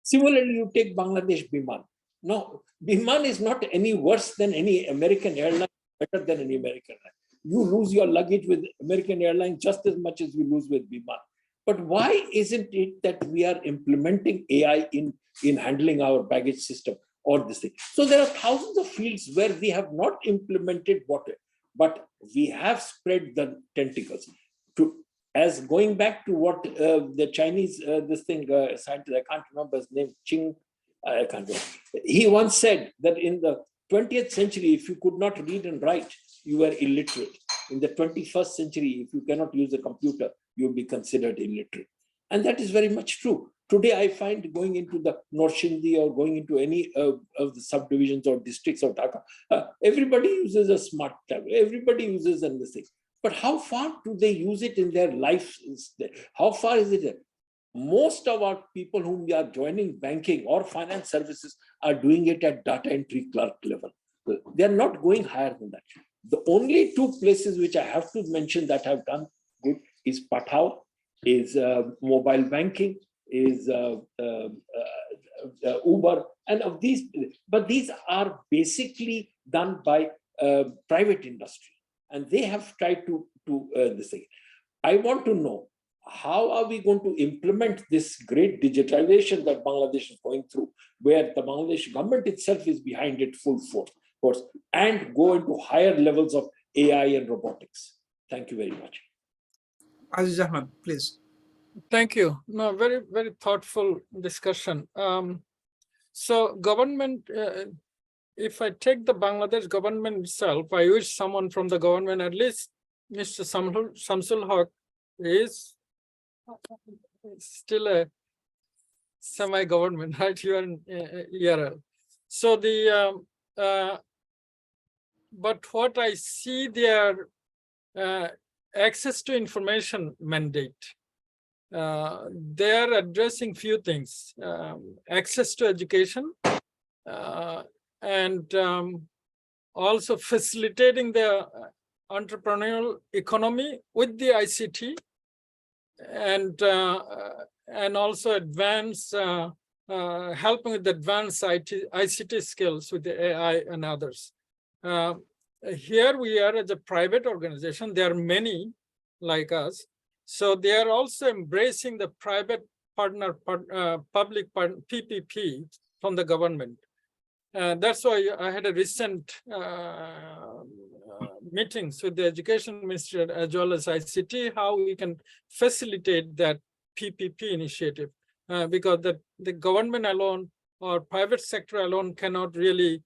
Similarly, you take Bangladesh Biman. No, Biman is not any worse than any American airline, better than any American airline. You lose your luggage with American Airlines just as much as you lose with Biman. But why isn't it that we are implementing AI in handling our baggage system or this thing? So there are thousands of fields where we have not implemented water, but we have spread the tentacles. As going back to what the Chinese, scientist, I can't remember his name, I can't remember. He once said that in the 20th century, if you could not read and write, you were illiterate. In the 21st century, if you cannot use a computer, you'll be considered illiterate. And that is very much true. Today, I find going into the North Shindi or going into any of the subdivisions or districts of Dhaka, everybody uses a smart tablet. Everybody uses this thing. But how far do they use it in their life? How far is it? most of our people whom we are joining banking or finance services are doing it at data entry clerk level. They are not going higher than that. The only two places which I have to mention that have done good is Pathao, is mobile banking, is Uber, and of these, but these are basically done by private industry, and they have tried to this thing. I want to know, how are we going to implement this great digitalization that Bangladesh is going through, where the Bangladesh government itself is behind it full force, and go into higher levels of AI and robotics? Thank you very much. Aziz Ahmed, please. Thank you. No, very, very thoughtful discussion. So government, if I take the Bangladesh government itself, I wish someone from the government, at least Mr. Shamsul Haq, is still a semi-government, right? You are in ERL. So but what I see their access to information mandate, they are addressing few things: access to education, and also facilitating the entrepreneurial economy with the ICT, and also advance helping with advanced ICT skills with the AI and others. Here we are as a private organization. There are many like us. So they are also embracing the private public PPP from the government. That's why I had a recent meetings with the education minister as well as ICT, how we can facilitate that PPP initiative, because the government alone or private sector alone cannot really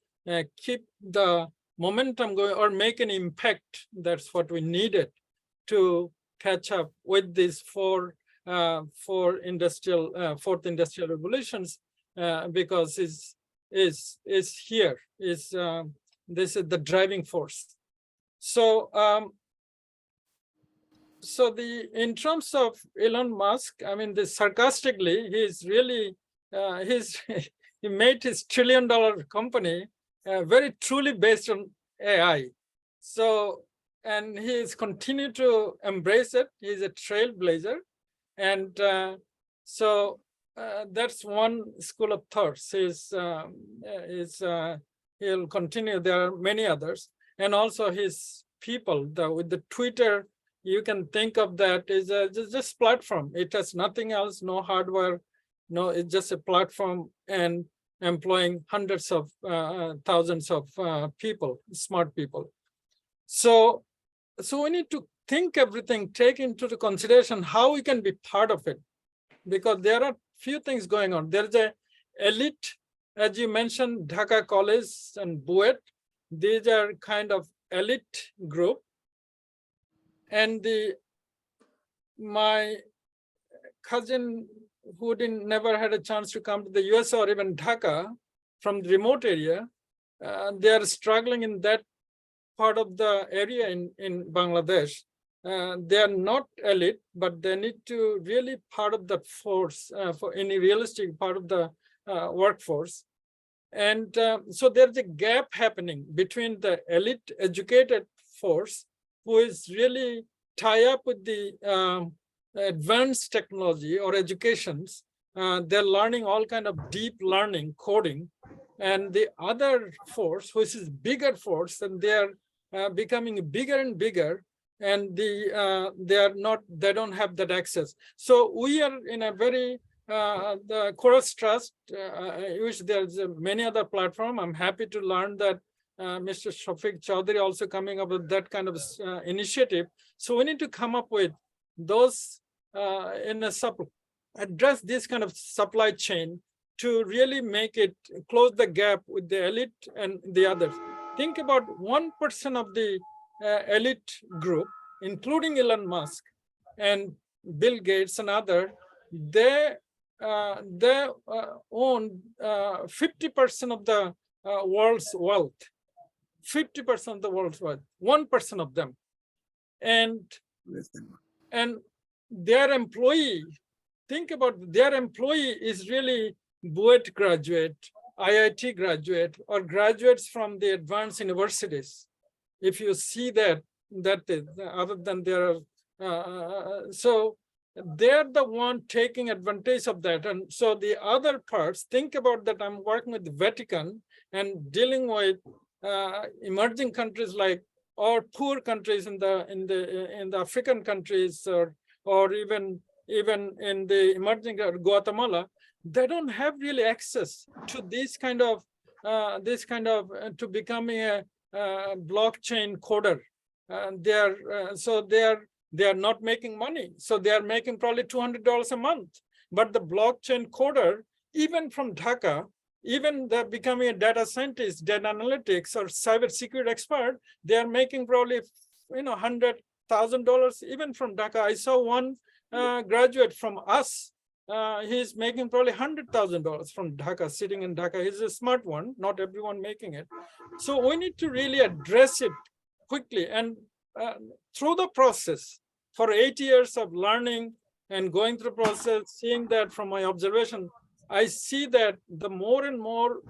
keep the momentum going or make an impact. That's what we needed to catch up with these fourth industrial revolutions, because this is the driving force. So in terms of Elon Musk, I mean, sarcastically, he's really he made his $1 trillion company very truly based on AI. So, and he's continued to embrace it. He's a trailblazer. And that's one school of thoughts. He'll continue. There are many others. And also his people, with the Twitter, you can think of that as just platform. It has nothing else, no hardware, no, it's just a platform and employing hundreds of thousands of people, smart people. So we need to think everything, take into the consideration how we can be part of it, because there are few things going on. There's a elite, as you mentioned, Dhaka College and Buet. These are kind of elite group. And my cousin who never had a chance to come to the US or even Dhaka from the remote area, they are struggling in that part of the area in Bangladesh. They are not elite, but they need to really part of the force for any realistic part of the workforce. And so there's a gap happening between the elite educated force who is really tie up with the advanced technology or educations. They're learning all kind of deep learning, coding, and the other force, which is bigger force, and they're becoming bigger and bigger, and they don't have that access. So we are in a very the Chorus Trust, which there's many other platform. I'm happy to learn that Mr. Shafiq Chowdhury also coming up with that kind of initiative. So we need to come up with those address this kind of supply chain to really make it close the gap with the elite and the others. Think about 1% of the elite group, including Elon Musk and Bill Gates and others. They own 50% of the world's wealth. 50% of the world's wealth. 1% of them, and their employee think about their employee is really BUET graduate, IIT graduate, or graduates from the advanced universities. If you see that is, other than their, so they're the one taking advantage of that. And so the other parts, think about that I'm working with the Vatican and dealing with emerging countries like, or poor countries in the African countries, or even in the emerging Guatemala. They don't have really access to this kind of to becoming a blockchain coder. They are not making money. So they are making probably $200 a month. But the blockchain coder, even from Dhaka, even they're becoming a data scientist, data analytics, or cybersecurity expert, they are making probably $100,000 even from Dhaka. I saw one graduate from us. He's making probably $100,000 from Dhaka, sitting in Dhaka. He's a smart one, not everyone making it. So we need to really address it quickly. And through the process, for 8 years of learning and going through the process, seeing that from my observation, I see that the more and more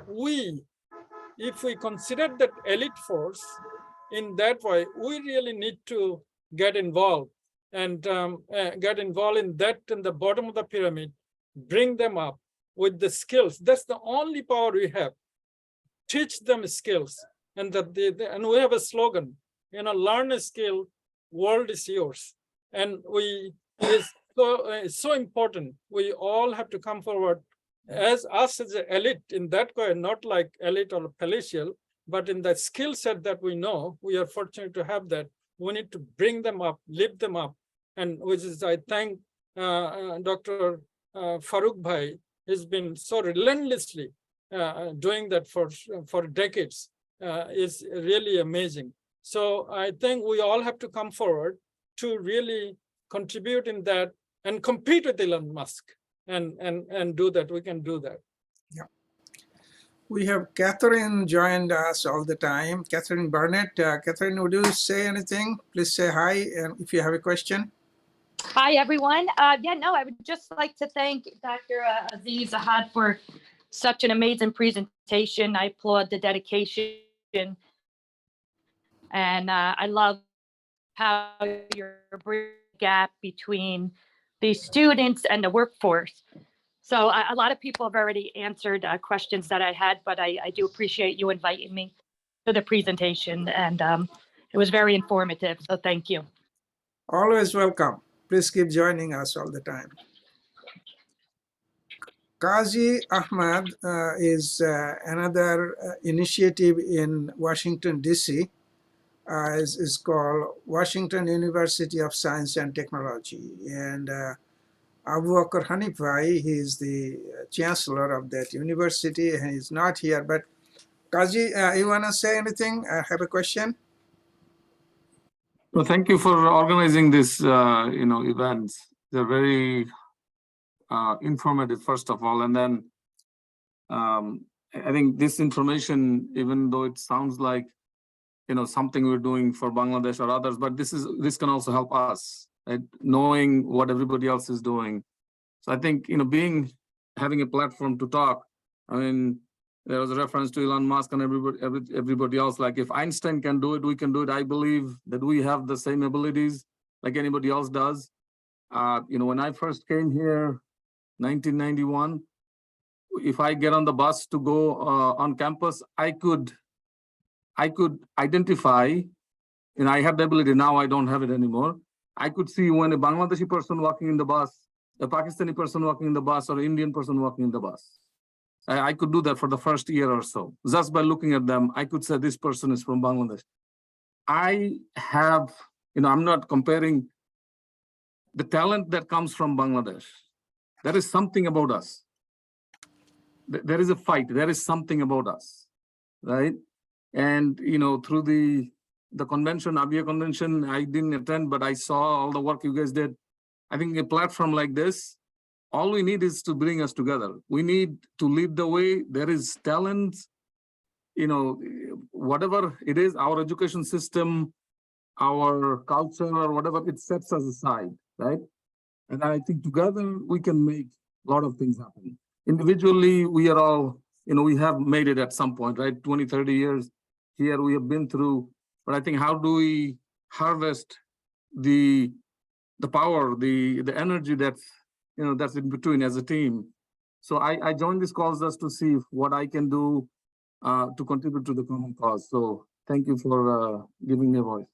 if we consider that elite force in that way, we really need to get involved and get involved in that in the bottom of the pyramid, bring them up with the skills. That's the only power we have. Teach them skills. And and we have a slogan, learn a skill, world is yours. And it's so important. We all have to come forward as us as an elite in that way, not like elite or palatial, but in the skill set that we know, we are fortunate to have that. We need to bring them up, lift them up. And which is, I thank Dr. Farooq Bhai, has been so relentlessly doing that for decades. Is really amazing. So I think we all have to come forward to really contribute in that and compete with Elon Musk and do that. We can do that. Yeah. We have Catherine joined us all the time. Catherine Burnett. Catherine, would you say anything? Please say hi, and if you have a question. Hi, everyone. I would just like to thank Dr. Aziz Ahad for such an amazing presentation. I applaud the dedication. And I love how you're bridging the gap between the students and the workforce. So a lot of people have already answered questions that I had, but I do appreciate you inviting me to the presentation. And it was very informative. So thank you. Always welcome. Please keep joining us all the time. Qazi Ahmad is another initiative in Washington, D.C. Is called Washington University of Science and Technology. And Abu Bakr Hanif Bhai, he is the chancellor of that university, and he's not here. But Qazi, you want to say anything? I have a question. Well, thank you for organizing this, events. They're very informative, first of all, and then I think this information, even though it sounds like something we're doing for Bangladesh or others, but this can also help us, right? Knowing what everybody else is doing. So I think having a platform to talk. I mean, there was a reference to Elon Musk and everybody else. Like, if Einstein can do it, we can do it. I believe that we have the same abilities like anybody else does. When I first came here, 1991, if I get on the bus to go on campus, I could identify, and I have the ability. Now I don't have it anymore. I could see when a Bangladeshi person walking in the bus, a Pakistani person walking in the bus, or an Indian person walking in the bus. I could do that for the first year or so. Just by looking at them, I could say this person is from Bangladesh. I have, I'm not comparing the talent that comes from Bangladesh. There is something about us. There is a fight. There is something about us, right? And through the convention, ABIA convention, I didn't attend, but I saw all the work you guys did. I think a platform like this, all we need is to bring us together. We need to lead the way. There is talent, whatever it is, our education system, our culture, or whatever, it sets us aside, right? And I think together we can make a lot of things happen. Individually, we are all, we have made it at some point, right? 20, 30 years here we have been through, but I think how do we harvest the power, the energy that's, that's in between as a team. So I joined this cause just to see what I can do to contribute to the common cause. So thank you for giving me a voice.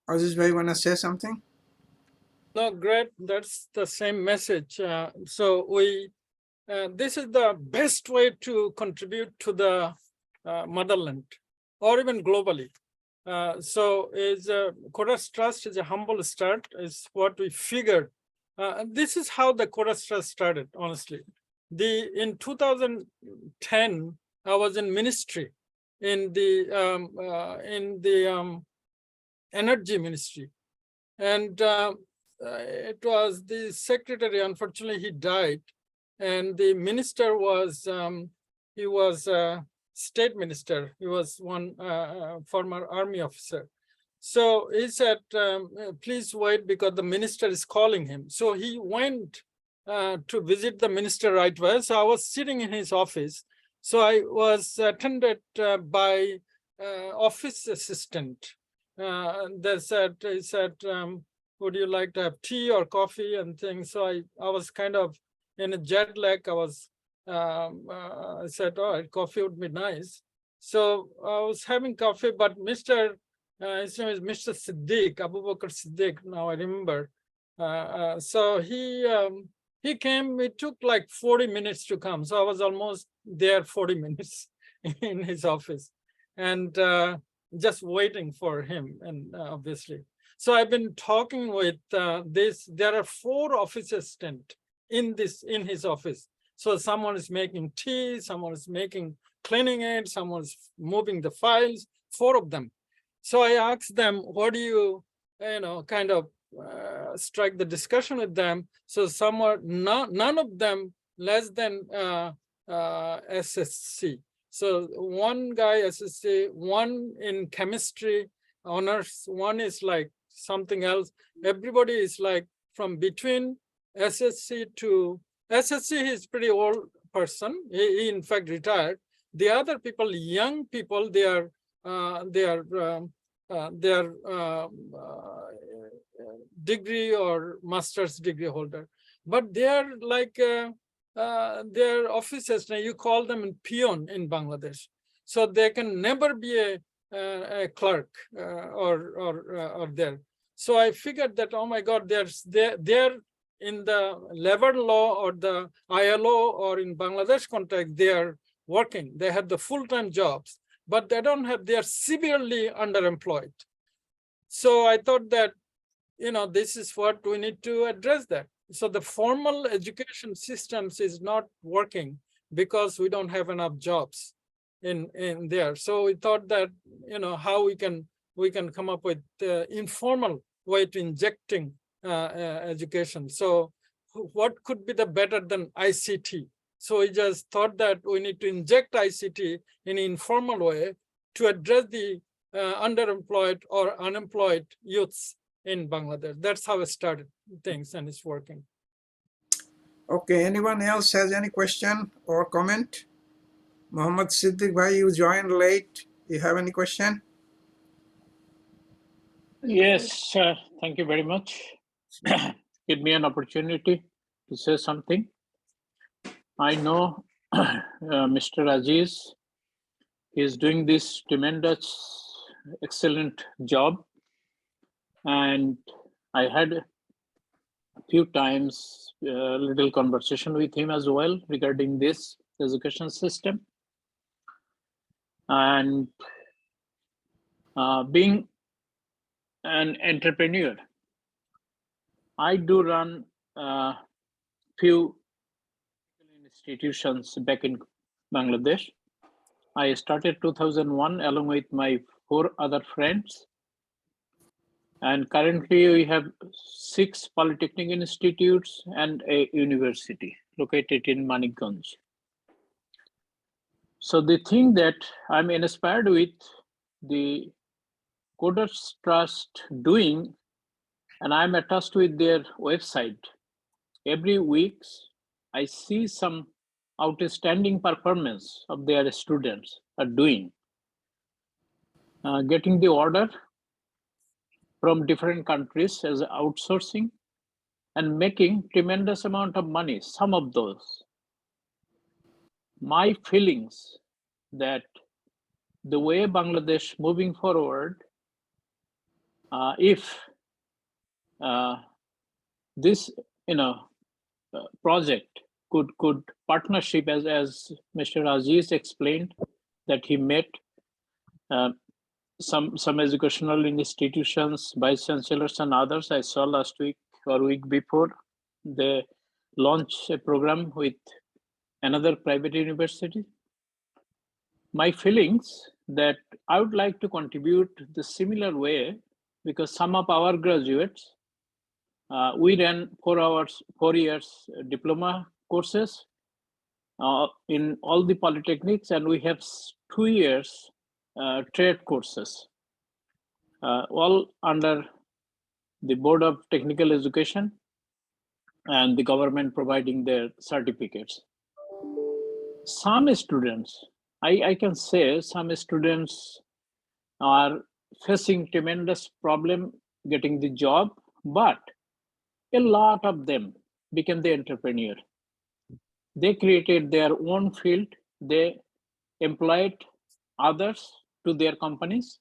Aziz bhai, wanna say something? No, great. That's the same message. So this is the best way to contribute to the motherland or even globally. So Coders Trust is a humble start, is what we figured. This is how the Coders Trust started, honestly. In 2010, I was in ministry in the energy ministry. And it was the secretary, unfortunately, he died. And the minister was, he was a state minister. He was one former army officer. So he said, please wait because the minister is calling him. So he went to visit the minister right away. So I was sitting in his office. So I was attended by office assistant. He said, would you like to have tea or coffee and things? So I was kind of in a jet lag. I said, oh, coffee would be nice. So I was having coffee, but his name is Mr. Siddiq, Abu Bakr Siddiq, now I remember. So he came, it took like 40 minutes to come. So I was almost there 40 minutes in his office and just waiting for him, and obviously. So I've been talking with there are 4 office assistants in his office. So someone is making tea, someone is cleaning it, someone is moving the files, 4 of them. So I asked them, what do you, kind of strike the discussion with them. So none of them less than SSC. So one guy SSC, one in chemistry honors, one is like something else. Everybody is like from between SSC to SSC. He's pretty old person. He in fact retired. The other people, young people, they are degree or master's degree holder, but they are like they're officers. Now you call them a peon in Bangladesh, so they can never be a clerk or there. So I figured that, oh my God, they're in the labor law or the ILO or in Bangladesh context, they are working. They have the full-time jobs, but they don't have, they are severely underemployed. So I thought that, this is what we need to address that. So the formal education systems is not working because we don't have enough jobs in there. So we thought that, how we can come up with informal way to injecting education. So what could be the better than ICT? So we just thought that we need to inject ICT in an informal way to address the underemployed or unemployed youths in Bangladesh. That's how it started things, and it's working. Okay, anyone else has any question or comment? Muhammad Siddiq bhai, you joined late. You have any question? Yes, thank you very much. Give me an opportunity to say something. I know Mr. Aziz is doing this tremendous, excellent job. And I had a few times a little conversation with him as well regarding this education system. And being an entrepreneur, I do run a few institutions back in Bangladesh. I started 2001 along with my 4 other friends. And currently we have 6 polytechnic institutes and a university located in Manikganj. So the thing that I'm inspired with the Coders Trust doing and I'm attached with their website. Every week, I see some outstanding performance of their students are doing. Getting the order from different countries as outsourcing and making tremendous amount of money, some of those. My feelings that the way Bangladesh moving forward, if this project could partnership as Mr. Aziz explained, that he met some educational institutions, vice chancellors and others. I saw last week or week before, they launched a program with another private university. My feelings that I would like to contribute the similar way, because some of our graduates, we ran 4 years diploma courses in all the polytechnics, and we have 2 years trade courses, all under the Board of Technical Education and the government providing their certificates. Some students, I can say some students are facing tremendous problem getting the job, but a lot of them became the entrepreneur. They created their own field. They employed others to their companies.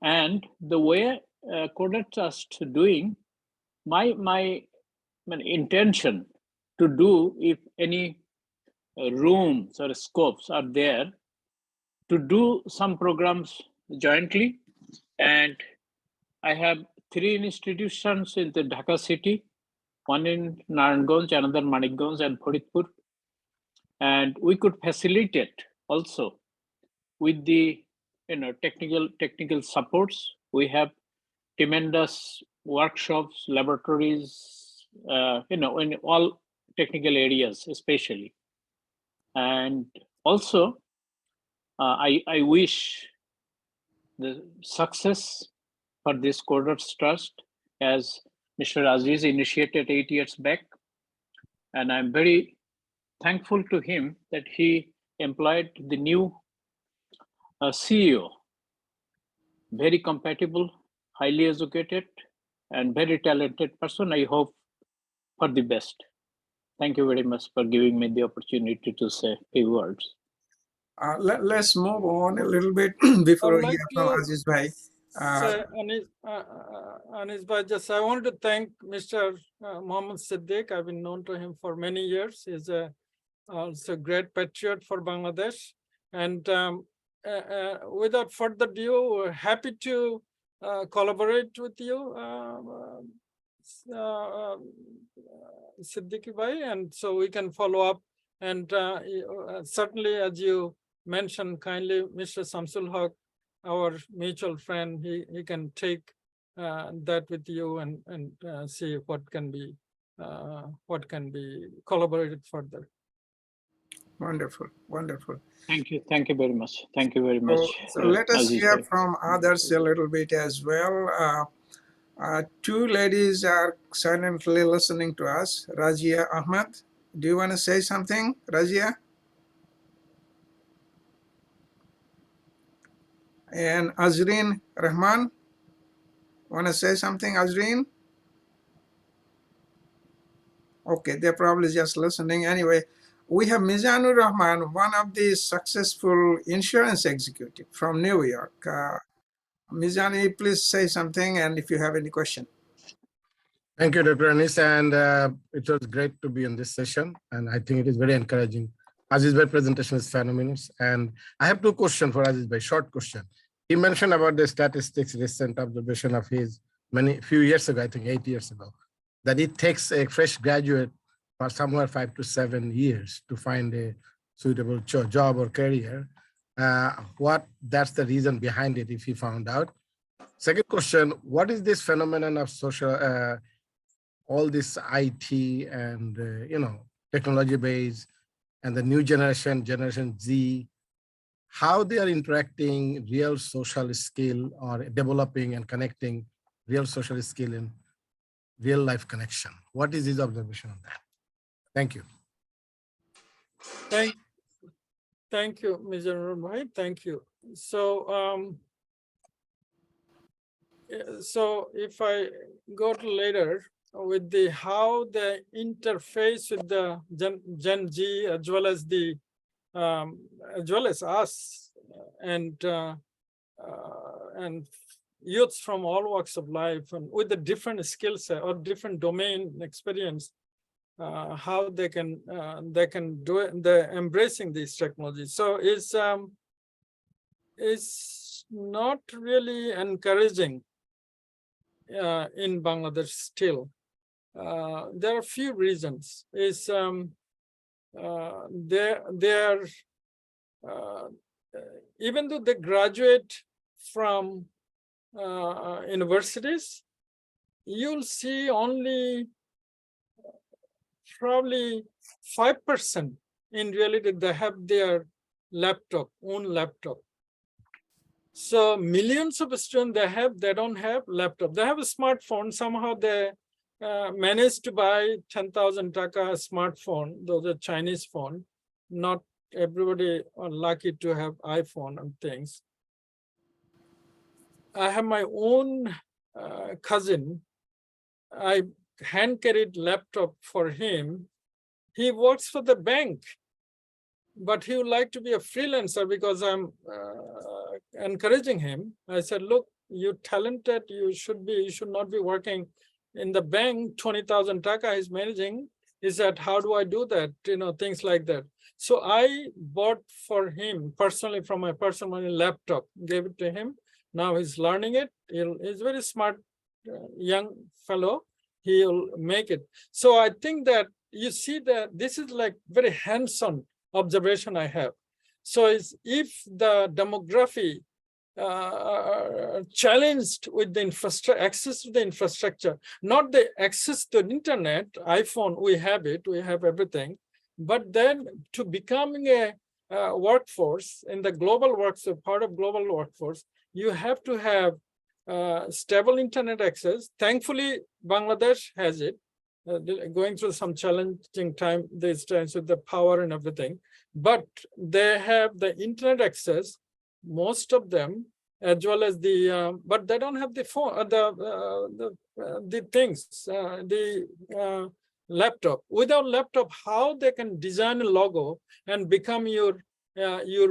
And the way Coder Trust doing, my intention to do, if any rooms or scopes are there, to do some programs jointly. And I have 3 institutions in the Dhaka city, one in Naranganj, another Manikganj and Faridpur. And we could facilitate also with the technical supports. We have tremendous workshops, laboratories, in all technical areas, especially. And also, I wish the success for this Coders Trust, as Mr. Aziz initiated 8 years back. And I'm very thankful to him that he employed the new CEO, very compatible, highly educated, and very talented person. I hope for the best. Thank you very much for giving me the opportunity to say a few words. Let's move on a little bit before we hear from Aziz Bhai. Anis Bhai, just I wanted to thank Mr. Mohammed Siddiq. I've been known to him for many years. He's also a great patriot for Bangladesh. And without further ado, we're happy to collaborate with you, Siddiqui Bhai, and so we can follow up. And certainly, as you mentioned kindly, Mr. Samsul Haq, our mutual friend, he can take that with you and see what can be collaborated further. Wonderful, wonderful. Thank you very much. Thank you very much. So let us hear from others a little bit as well. 2 ladies are silently listening to us. Razia Ahmed, do you want to say something, Razia? And Azreen Rahman, want to say something, Azreen? Okay, they're probably just listening. Anyway, we have Mizanur Rahman, one of the successful insurance executive from New York. Mizani, please say something, and if you have any question. Thank you, Dr. Anis, and it was great to be in this session, and I think it is very encouraging. Aziz Bhai's presentation is phenomenal, and I have 2 questions for Aziz Bhai, short question. He mentioned about the statistics, recent observation of his few years ago, I think 8 years ago, that it takes a fresh graduate for somewhere 5 to 7 years to find a suitable job or career. That's the reason behind it, if he found out. Second question, what is this phenomenon of social, all this IT and, technology base and the new generation, Generation Z, how they are interacting real social skill or developing and connecting real social skill in real life connection. What is his observation on that? Thank you. Thank you, Mr. Bhai. Thank you. So if I go to later with the how the interface with the Gen Z as well as the as well as us and youths from all walks of life and with the different skill set or different domain experience, how they can do it. They're embracing these technologies. So it's not really encouraging in Bangladesh still. There are a few reasons. They're even though they graduate from universities, you'll see only probably 5% in reality they have their own laptop. So millions of students they don't have laptop. They have a smartphone. Somehow they managed to buy 10,000 taka smartphone, those are Chinese phone. Not everybody are lucky to have iPhone and things. I have my own cousin. I hand carried laptop for him. He works for the bank, but he would like to be a freelancer because I'm encouraging him. I said, look, you're talented. You should not be working in the bank. 20,000 taka he's managing. He said, how do I do that? You know, things like that. So I bought for him personally from my personal money laptop, gave it to him. Now he's learning it. He's a very smart young fellow. He'll make it. So I think that you see that this is like very hands-on observation I have. So if the demography challenged with the access to the infrastructure, not the access to the internet, iPhone, we have everything, but then to becoming a workforce in the global workforce, part of global workforce, you have to have stable internet access. Thankfully, Bangladesh has it. Going through some challenging time these times with the power and everything, but they have the internet access, most of them, as well as the, but they don't have the phone, the things, the laptop. Without laptop, how they can design a logo and become your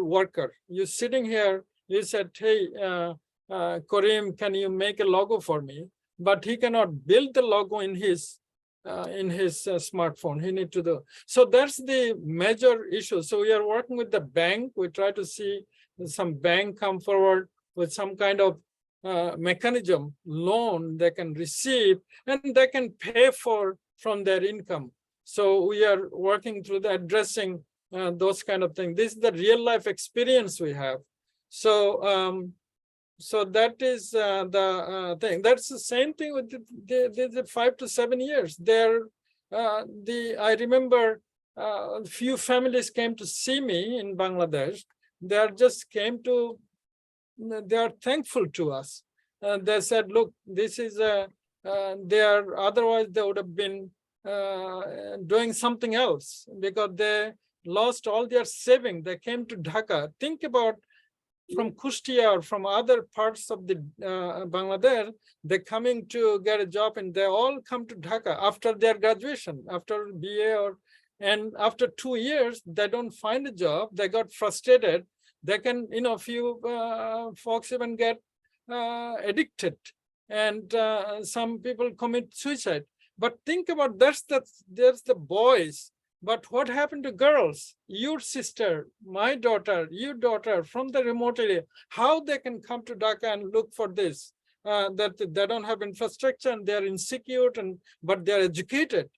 worker? You're sitting here, you said, hey, Karim, can you make a logo for me? But he cannot build the logo in his smartphone. He need to do. So that's the major issue. So we are working with the bank. We try to see some bank come forward with some kind of mechanism, loan they can receive, and they can pay from their income. So we are working through the addressing those kind of things. This is the real life experience we have. So so that is the thing. That's the same thing with the 5 to 7 years. I remember a few families came to see me in Bangladesh. They are thankful to us. They said, look, this is otherwise they would have been doing something else because they lost all their saving. They came to Dhaka. Think about from Kushtia or from other parts of the Bangladesh, they're coming to get a job, and they all come to Dhaka after their graduation, after BA and after 2 years, they don't find a job. They got frustrated. They can, few folks even get addicted, and some people commit suicide. But think about there's the boys. But what happened to girls? Your sister, my daughter, your daughter from the remote area, how they can come to Dhaka and look for this? That they don't have infrastructure and they're insecure, but they're educated.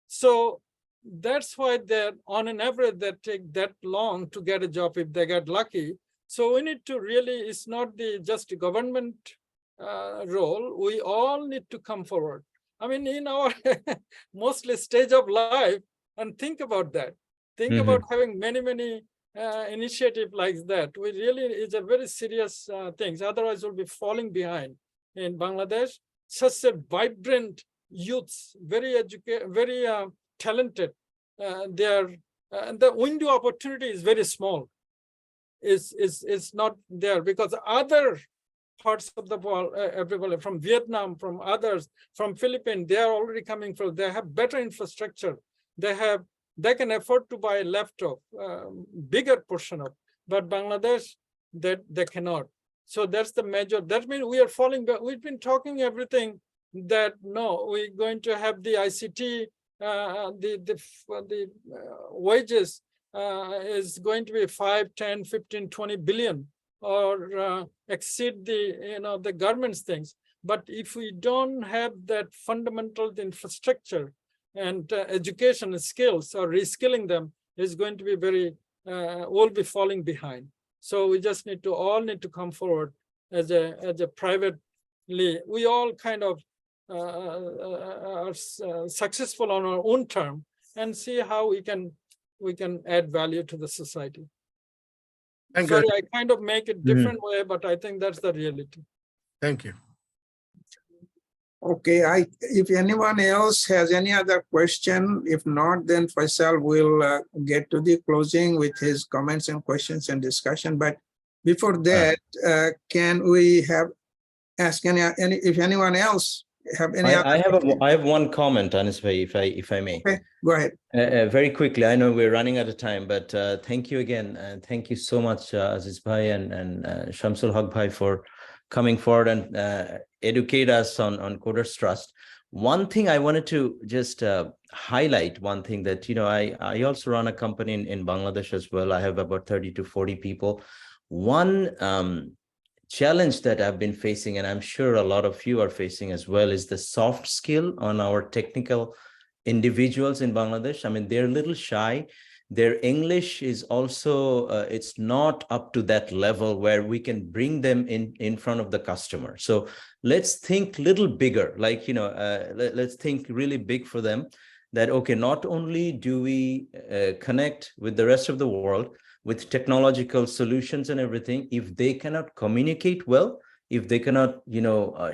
So that's why they're on an average, they take that long to get a job if they get lucky. So we need to really, it's not just the government role. We all need to come forward. I mean, in our mostly stage of life, and think about that. Think about having many initiatives like that. We really, it's a very serious thing. Otherwise, we'll be falling behind in Bangladesh. Such a vibrant youths, very educated, very talented. The window opportunity is very small. Is not there because other parts of the world, everybody from Vietnam, from others, from Philippines, they are already coming from. They have better infrastructure. They can afford to buy a laptop, bigger portion of. But Bangladesh, that they cannot. So that's the major. That means we are falling back. We've been talking everything that no, we're going to have the ICT, the wages is going to be 5, 10, 15, 20 billion or exceed the government's things. But if we don't have that fundamental infrastructure and education skills or reskilling them is going to be very, we'll be falling behind. So we just all need to come forward as a privately. We all kind of are successful on our own term and see how we can add value to the society. Sorry, I kind of make it different way, but I think that's the reality. Thank you. Okay, if anyone else has any other question, if not, then Faisal will get to the closing with his comments and questions and discussion. But before that, can we ask if anyone else have any other I have one comment, Anis Bhai, if I may. Okay, go ahead. Very quickly, I know we're running out of time, but thank you again. And thank you so much, Aziz Bhai and Shamsul Haq Bhai for coming forward and educate us on Coders Trust. One thing I wanted to just highlight, one thing that, I also run a company in Bangladesh as well. I have about 30 to 40 people. One challenge that I've been facing, and I'm sure a lot of you are facing as well, is the soft skill on our technical individuals in Bangladesh. I mean, they're a little shy. Their English is also, it's not up to that level where we can bring them in front of the customer. So let's think a little bigger, like, let's think really big for them that, okay, not only do we connect with the rest of the world with technological solutions and everything, if they cannot communicate well, if they cannot,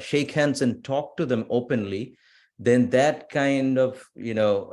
shake hands and talk to them openly, then that kind of,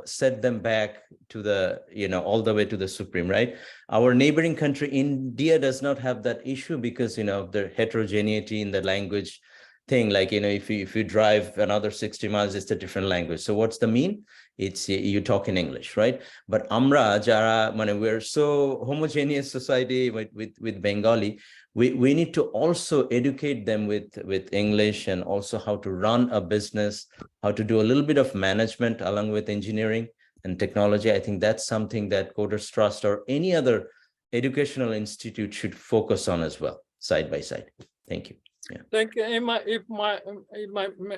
set them back to the, all the way to the supreme, right? Our neighboring country, India, does not have that issue because, the heterogeneity in the language thing, like, if you drive another 60 miles, it's a different language. So what's the mean? It's you talk in English, right? But Amra, Jara, we're so homogeneous society with Bengali, we need to also educate them with English and also how to run a business, how to do a little bit of management along with engineering and technology. I think that's something that Coders Trust or any other educational institute should focus on as well, side by side. Thank you. Yeah. Thank you. If I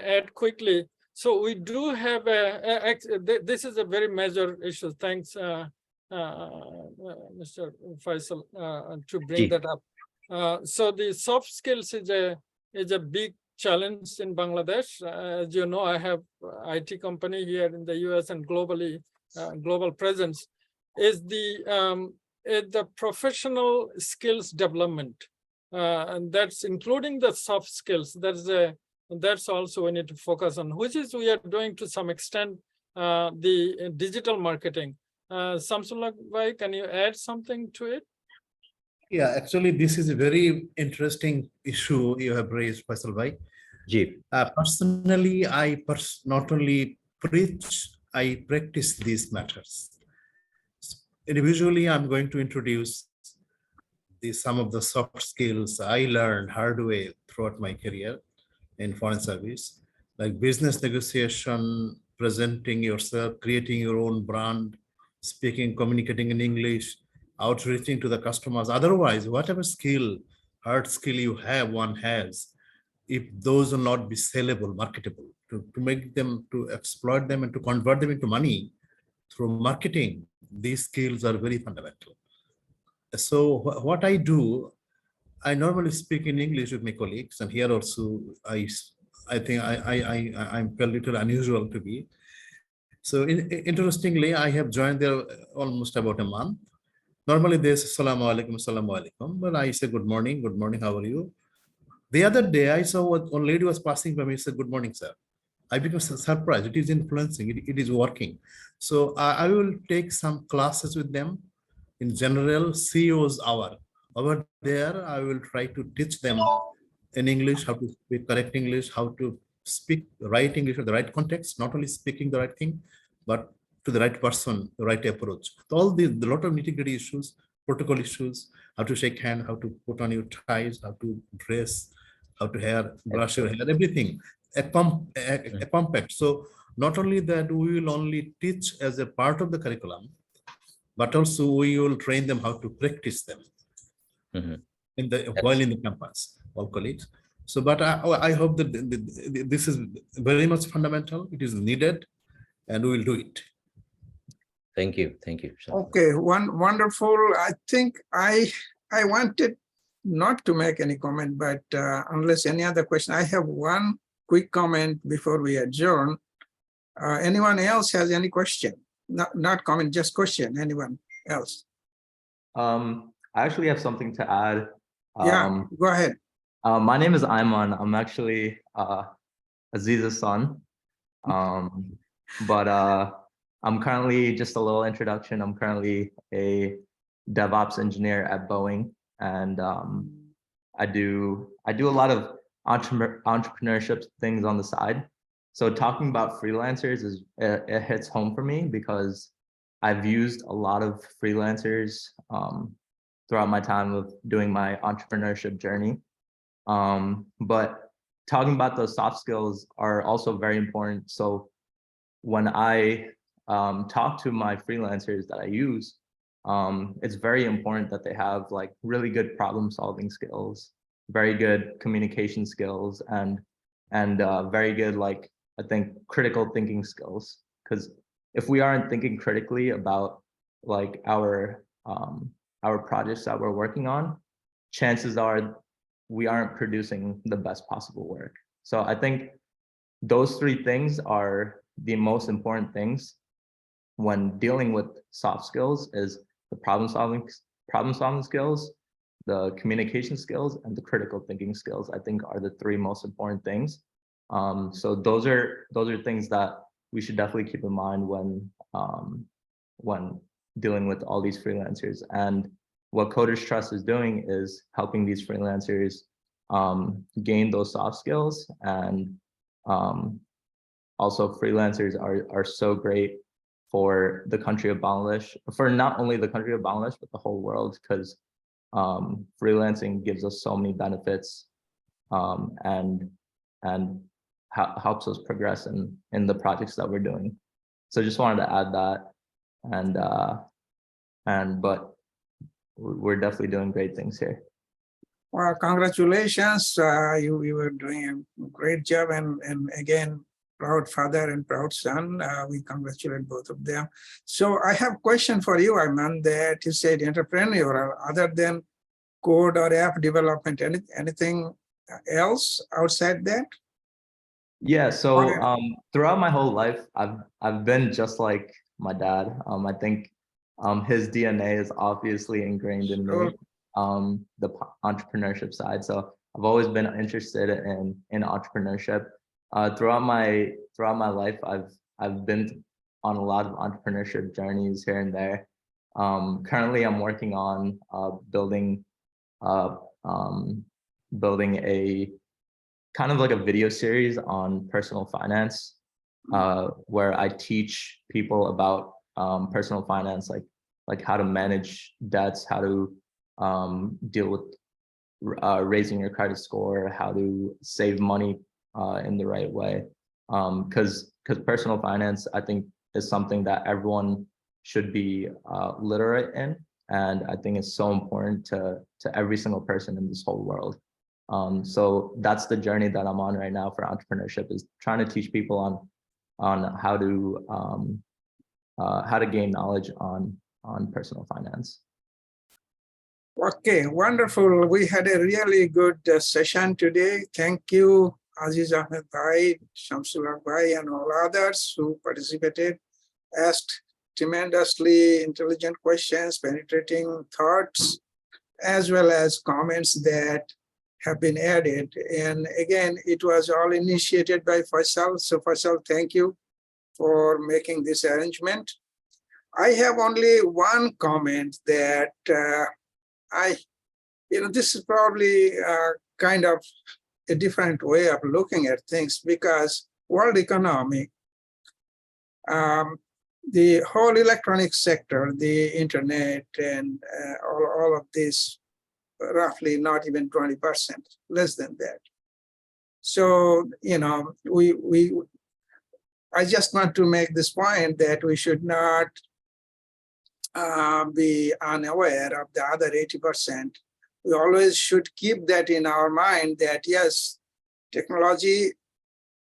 add quickly, so we do have this is a very major issue. Thanks, Mr. Faisal, to bring that up. So the soft skills is a big challenge in Bangladesh. As you know, I have IT company here in the US and globally, global presence. Is the professional skills development, and that's including the soft skills. That's also we need to focus on, which is we are doing to some extent the digital marketing. Samsullah Bhai, can you add something to it? Yeah, actually, this is a very interesting issue you have raised, Faisal Bhai. Personally, I not only preach, I practice these matters. Individually, I'm going to introduce some of the soft skills I learned hard way throughout my career in foreign service, like business negotiation, presenting yourself, creating your own brand, speaking, communicating in English, outreaching to the customers. Otherwise, whatever skill, hard skill you have, one has, if those will not be sellable, marketable, to make them, to exploit them and to convert them into money through marketing, these skills are very fundamental. So what I do, I normally speak in English with my colleagues, and here also I think I'm a little unusual to be. So interestingly, I have joined there almost about a month. Normally they say Assalamu alaikum, but I say good morning, how are you? The other day I saw one lady was passing by me, said, good morning, sir. I become surprised. It is influencing. It is working. So I will take some classes with them. In general, CEO's hour. Over there, I will try to teach them in English, how to speak correct English, how to speak right English or the right context, not only speaking the right thing, but to the right person, the right approach. All the lot of nitty-gritty issues, protocol issues, how to shake hand, how to put on your ties, how to dress, how to brush your hair, everything, a compact. So not only that, we will only teach as a part of the curriculum, but also we will train them how to practice them while in the campus, all colleagues. So, but I hope that this is very much fundamental. It is needed, and we will do it. Thank you. Thank you. Okay, wonderful. I think I wanted not to make any comment, but unless any other question, I have one quick comment before we adjourn. Anyone else has any question? Not comment, just question. Anyone else? I actually have something to add. Yeah, go ahead. My name is Ayman. I'm actually Aziz's son. But I'm currently, just a little introduction, I'm currently a DevOps engineer at Boeing, and I do a lot of entrepreneurship things on the side. So talking about freelancers it hits home for me because I've used a lot of freelancers throughout my time of doing my entrepreneurship journey. But talking about those soft skills are also very important. So when I talk to my freelancers that I use, it's very important that they have like really good problem solving skills, very good communication skills, and very good, like, I think, critical thinking skills. Because if we aren't thinking critically about like our projects that we're working on, chances are we aren't producing the best possible work. So I think those three things are the most important things when dealing with soft skills: is the problem solving skills, the communication skills, and the critical thinking skills. I think are the three most important things. So those are things that we should definitely keep in mind when dealing with all these freelancers. And what Coders Trust is doing is helping these freelancers gain those soft skills. And also, freelancers are so great for the country of Bangladesh, for not only the country of Bangladesh, but the whole world, because freelancing gives us so many benefits and helps us progress in the projects that we're doing. So just wanted to add that, but we're definitely doing great things here. Well, congratulations. You were doing a great job, and again, proud father and proud son. We congratulate both of them. So I have a question for you, Ayman, that you said entrepreneurial, other than code or app development, anything else outside that? Yeah, so throughout my whole life, I've been just like my dad. I think his DNA is obviously ingrained in me, the entrepreneurship side. So I've always been interested in entrepreneurship. Throughout my life, I've been on a lot of entrepreneurship journeys here and there. Currently, I'm working on building a kind of like a video series on personal finance, where I teach people about personal finance, like how to manage debts, how to deal with raising your credit score, how to save money in the right way. Because personal finance, I think, is something that everyone should be literate in, and I think it's so important to every single person in this whole world. So that's the journey that I'm on right now for entrepreneurship, is trying to teach people on how to gain knowledge on personal finance. Okay, wonderful. We had a really good session today. Thank you, Aziz Ahmed Bhai, Shamsullah Bhai, and all others who participated, asked tremendously intelligent questions, penetrating thoughts, as well as comments that have been added. And again, it was all initiated by Faisal. So Faisal, thank you for making this arrangement. I have only one comment that this is probably kind of a different way of looking at things, because world economy, the whole electronic sector, the internet, and all of this, roughly not even 20%, less than that. So, I just want to make this point that we should not be unaware of the other 80%. We always should keep that in our mind, that yes, technology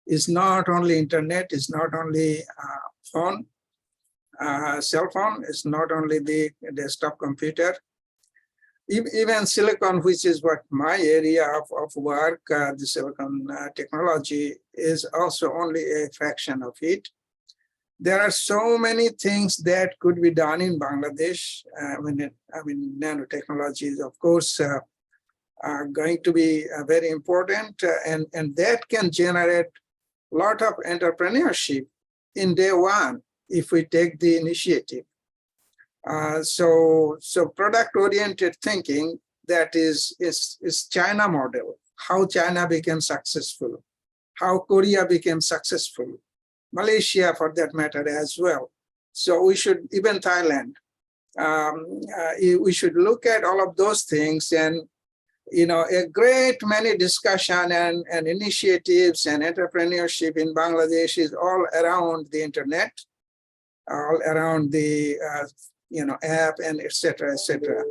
is not only internet, is not only phone, cell phone, it's not only the desktop computer. Even silicon, which is what my area of work, the silicon technology, is also only a fraction of it. There are so many things that could be done in Bangladesh. Nanotechnology is, of course, going to be very important, and that can generate a lot of entrepreneurship in day one if we take the initiative. So product-oriented thinking, that is China model, how China became successful, how Korea became successful, Malaysia for that matter as well. So we should, even Thailand, we should look at all of those things, and a great many discussion and initiatives and entrepreneurship in Bangladesh is all around the internet, all around the app, and etc., etc.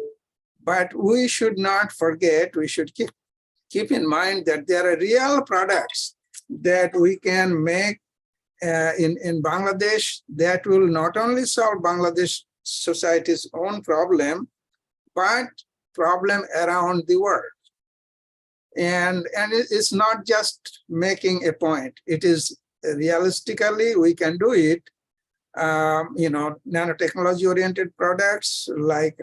But we should not forget, we should keep in mind that there are real products that we can make in Bangladesh that will not only solve Bangladesh society's own problem, but problem around the world. And it's not just making a point. It is realistically, we can do it. Nanotechnology-oriented products like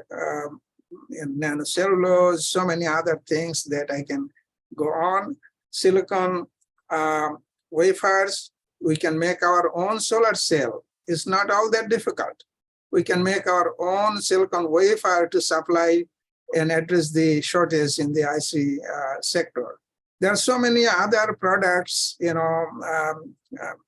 nanocellulose, so many other things that I can go on. Silicon wafers, we can make our own solar cell. It's not all that difficult. We can make our own silicon wafer to supply and address the shortage in the IC sector. There are so many other products,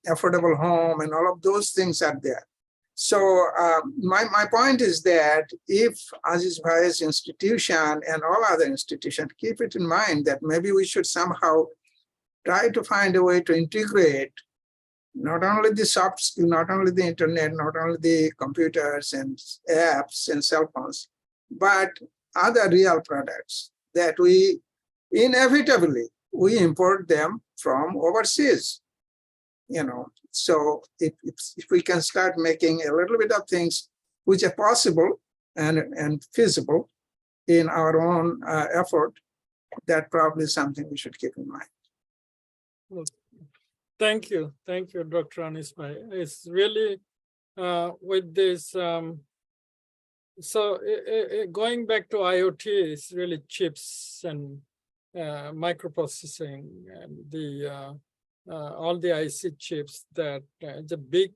affordable home and all of those things are there. So my point is that if Aziz Bhai's institution and all other institutions keep it in mind that maybe we should somehow try to find a way to integrate not only the soft skill, not only the internet, not only the computers and apps and cell phones, but other real products that we inevitably we import them from overseas. So if we can start making a little bit of things which are possible and feasible in our own effort, that probably is something we should keep in mind. Thank you, Dr. Anis Bhai. It's really with this. Going back to IoT, it's really chips and microprocessing and the all the IC chips that it's a big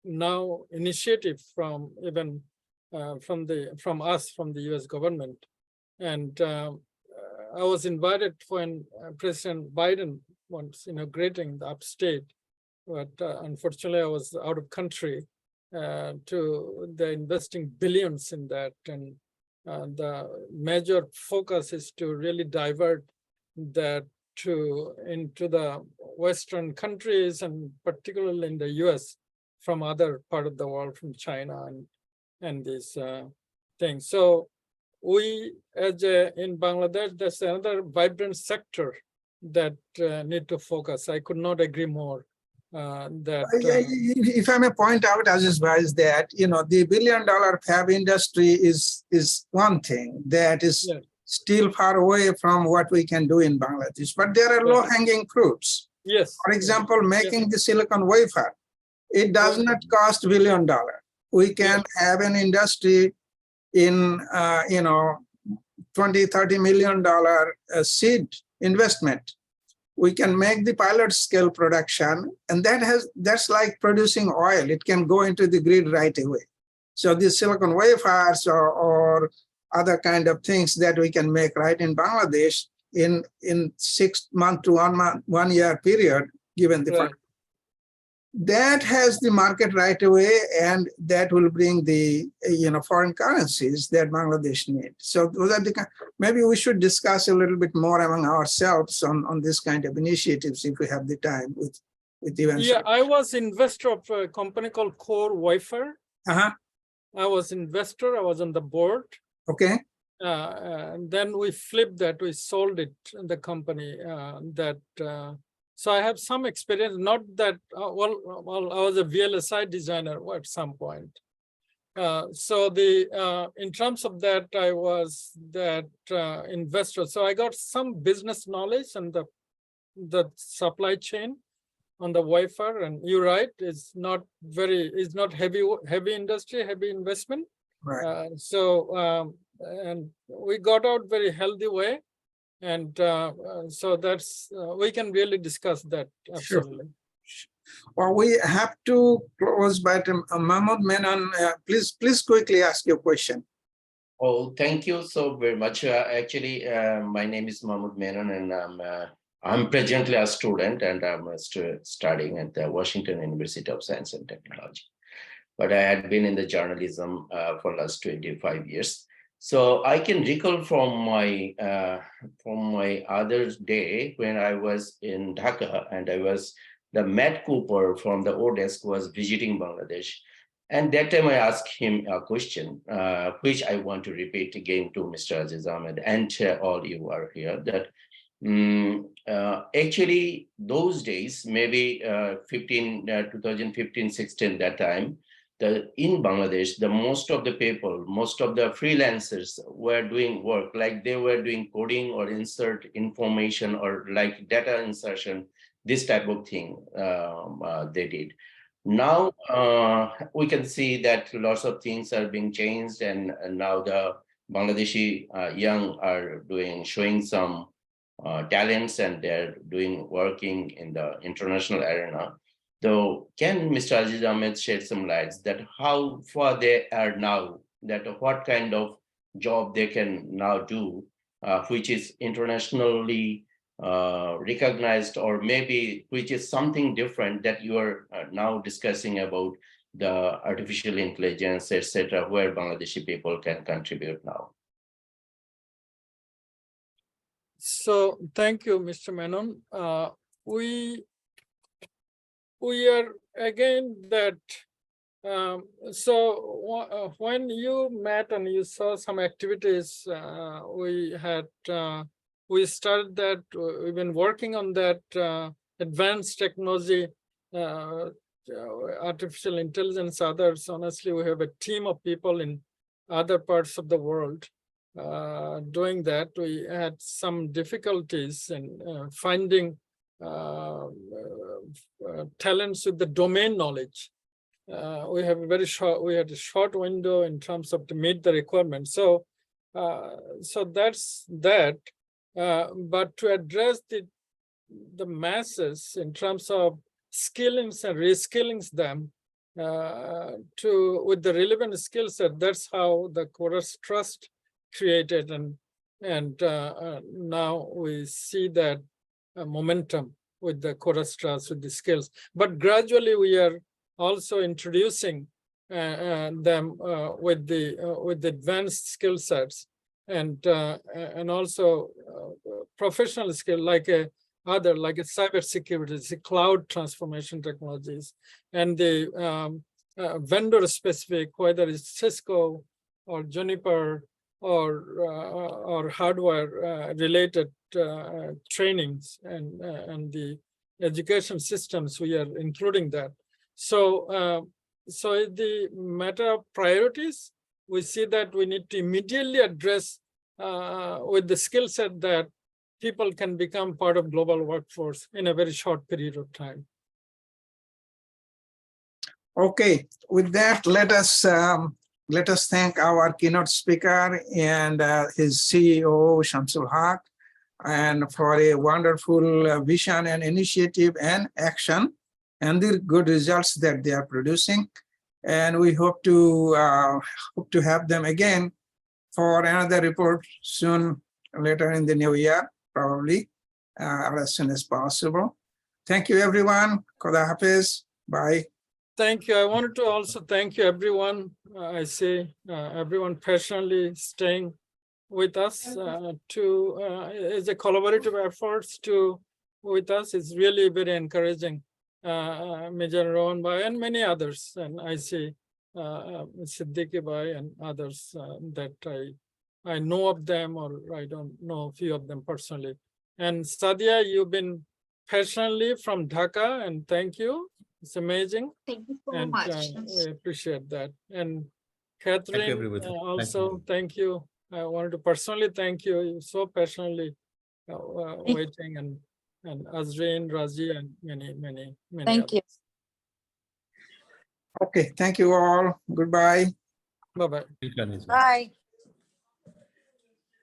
now initiative from even from us, from the US government. And I was invited when President Biden was inaugurating the upstate, but unfortunately I was out of country. They're investing billions in that, and the major focus is to really divert that into the Western countries, and particularly in the US, from other part of the world, from China and these things. So we, in Bangladesh, there's another vibrant sector that need to focus. I could not agree more. If I may point out, Aziz Bhai, is that the billion-dollar fab industry is one thing that is still far away from what we can do in Bangladesh, but there are low-hanging fruits. Yes. For example, making the silicon wafer, it does not cost $1 billion. We can have an industry in $20–30 million seed investment. We can make the pilot scale production, and that's like producing oil. It can go into the grid right away. So these silicon wafers or other kind of things that we can make right in Bangladesh in 6 months to 1 year period, given the Right. that has the market right away, and that will bring the foreign currencies that Bangladesh needs. So those are maybe we should discuss a little bit more among ourselves on this kind of initiatives if we have the time with even. Yeah, I was investor of a company called Core Wafer. Uh-huh. I was investor. I was on the board. Okay. And then we flipped that. We sold it, the company. So I have some experience. Not that well, I was a VLSI designer at some point. So in terms of that, I was that investor. So I got some business knowledge and the supply chain on the wafer. And you're right, it's not heavy industry, heavy investment. Right. And we got out very healthy way. And so that's, we can really discuss that, absolutely. Sure. Well, we have to close, but Mahmoud Menon, please quickly ask your question. Oh, thank you so very much. Actually, my name is Mahmoud Menon, and I'm presently a student, and I'm studying at the Washington University of Science and Technology. But I had been in the journalism for the last 25 years. So I can recall from my other day when I was in Dhaka, and the Matt Cooper from the ODESK was visiting Bangladesh. And that time I asked him a question, which I want to repeat again to Mr. Aziz Ahmed and all you are here, that actually those days, maybe 2015-16, that time, in Bangladesh, most of the people, most of the freelancers were doing work, like they were doing coding or insert information or like data insertion, this type of thing they did. Now we can see that lots of things are being changed, and now the Bangladeshi young are showing some talents, and they're working in the international arena. So can Mr. Aziz Ahmed shed some lights that how far they are now, that what kind of job they can now do, which is internationally recognized, or maybe which is something different that you are now discussing about the artificial intelligence, etc., where Bangladeshi people can contribute now? So thank you, Mr. Menon. We are again that, when you met and you saw some activities, we started that, we've been working on that advanced technology, artificial intelligence, others. Honestly, we have a team of people in other parts of the world doing that. We had some difficulties in finding talents with the domain knowledge. We had a short window in terms of to meet the requirements. So that's that. But to address the masses in terms of skillings and reskillings them with the relevant skill set, that's how the Chorus Trust created, and now we see that momentum with the Chorus Trust, with the skills. But gradually we are also introducing them with the advanced skill sets, and also professional skill like cybersecurity, the cloud transformation technologies, and the vendor specific, whether it's Cisco or Juniper or hardware related trainings and the education systems, we are including that. So the matter of priorities, we see that we need to immediately address with the skill set that people can become part of global workforce in a very short period of time. Okay, with that, let us thank our keynote speaker and his CEO, Shamsul Haq, and for a wonderful vision and initiative and action and the good results that they are producing. And we hope to have them again for another report soon, later in the new year, probably, or as soon as possible. Thank you, everyone. Khuda Hafiz. Bye. Thank you. I wanted to also thank you, everyone. I say everyone passionately staying with us as a collaborative efforts with us is really very encouraging. Major Rohan Bhai and many others, and I see Siddiqui Bhai and others that I know of them, or I don't know a few of them personally. And Sadia, you've been passionately from Dhaka, and thank you. It's amazing. Thank you so And much. we appreciate that. And Catherine, everybody. also thank you. I wanted to personally thank you. You're so passionately waiting, and Azreen, Razi, and many Thank others. you. Okay, thank you all. Goodbye. Bye-bye. Bye.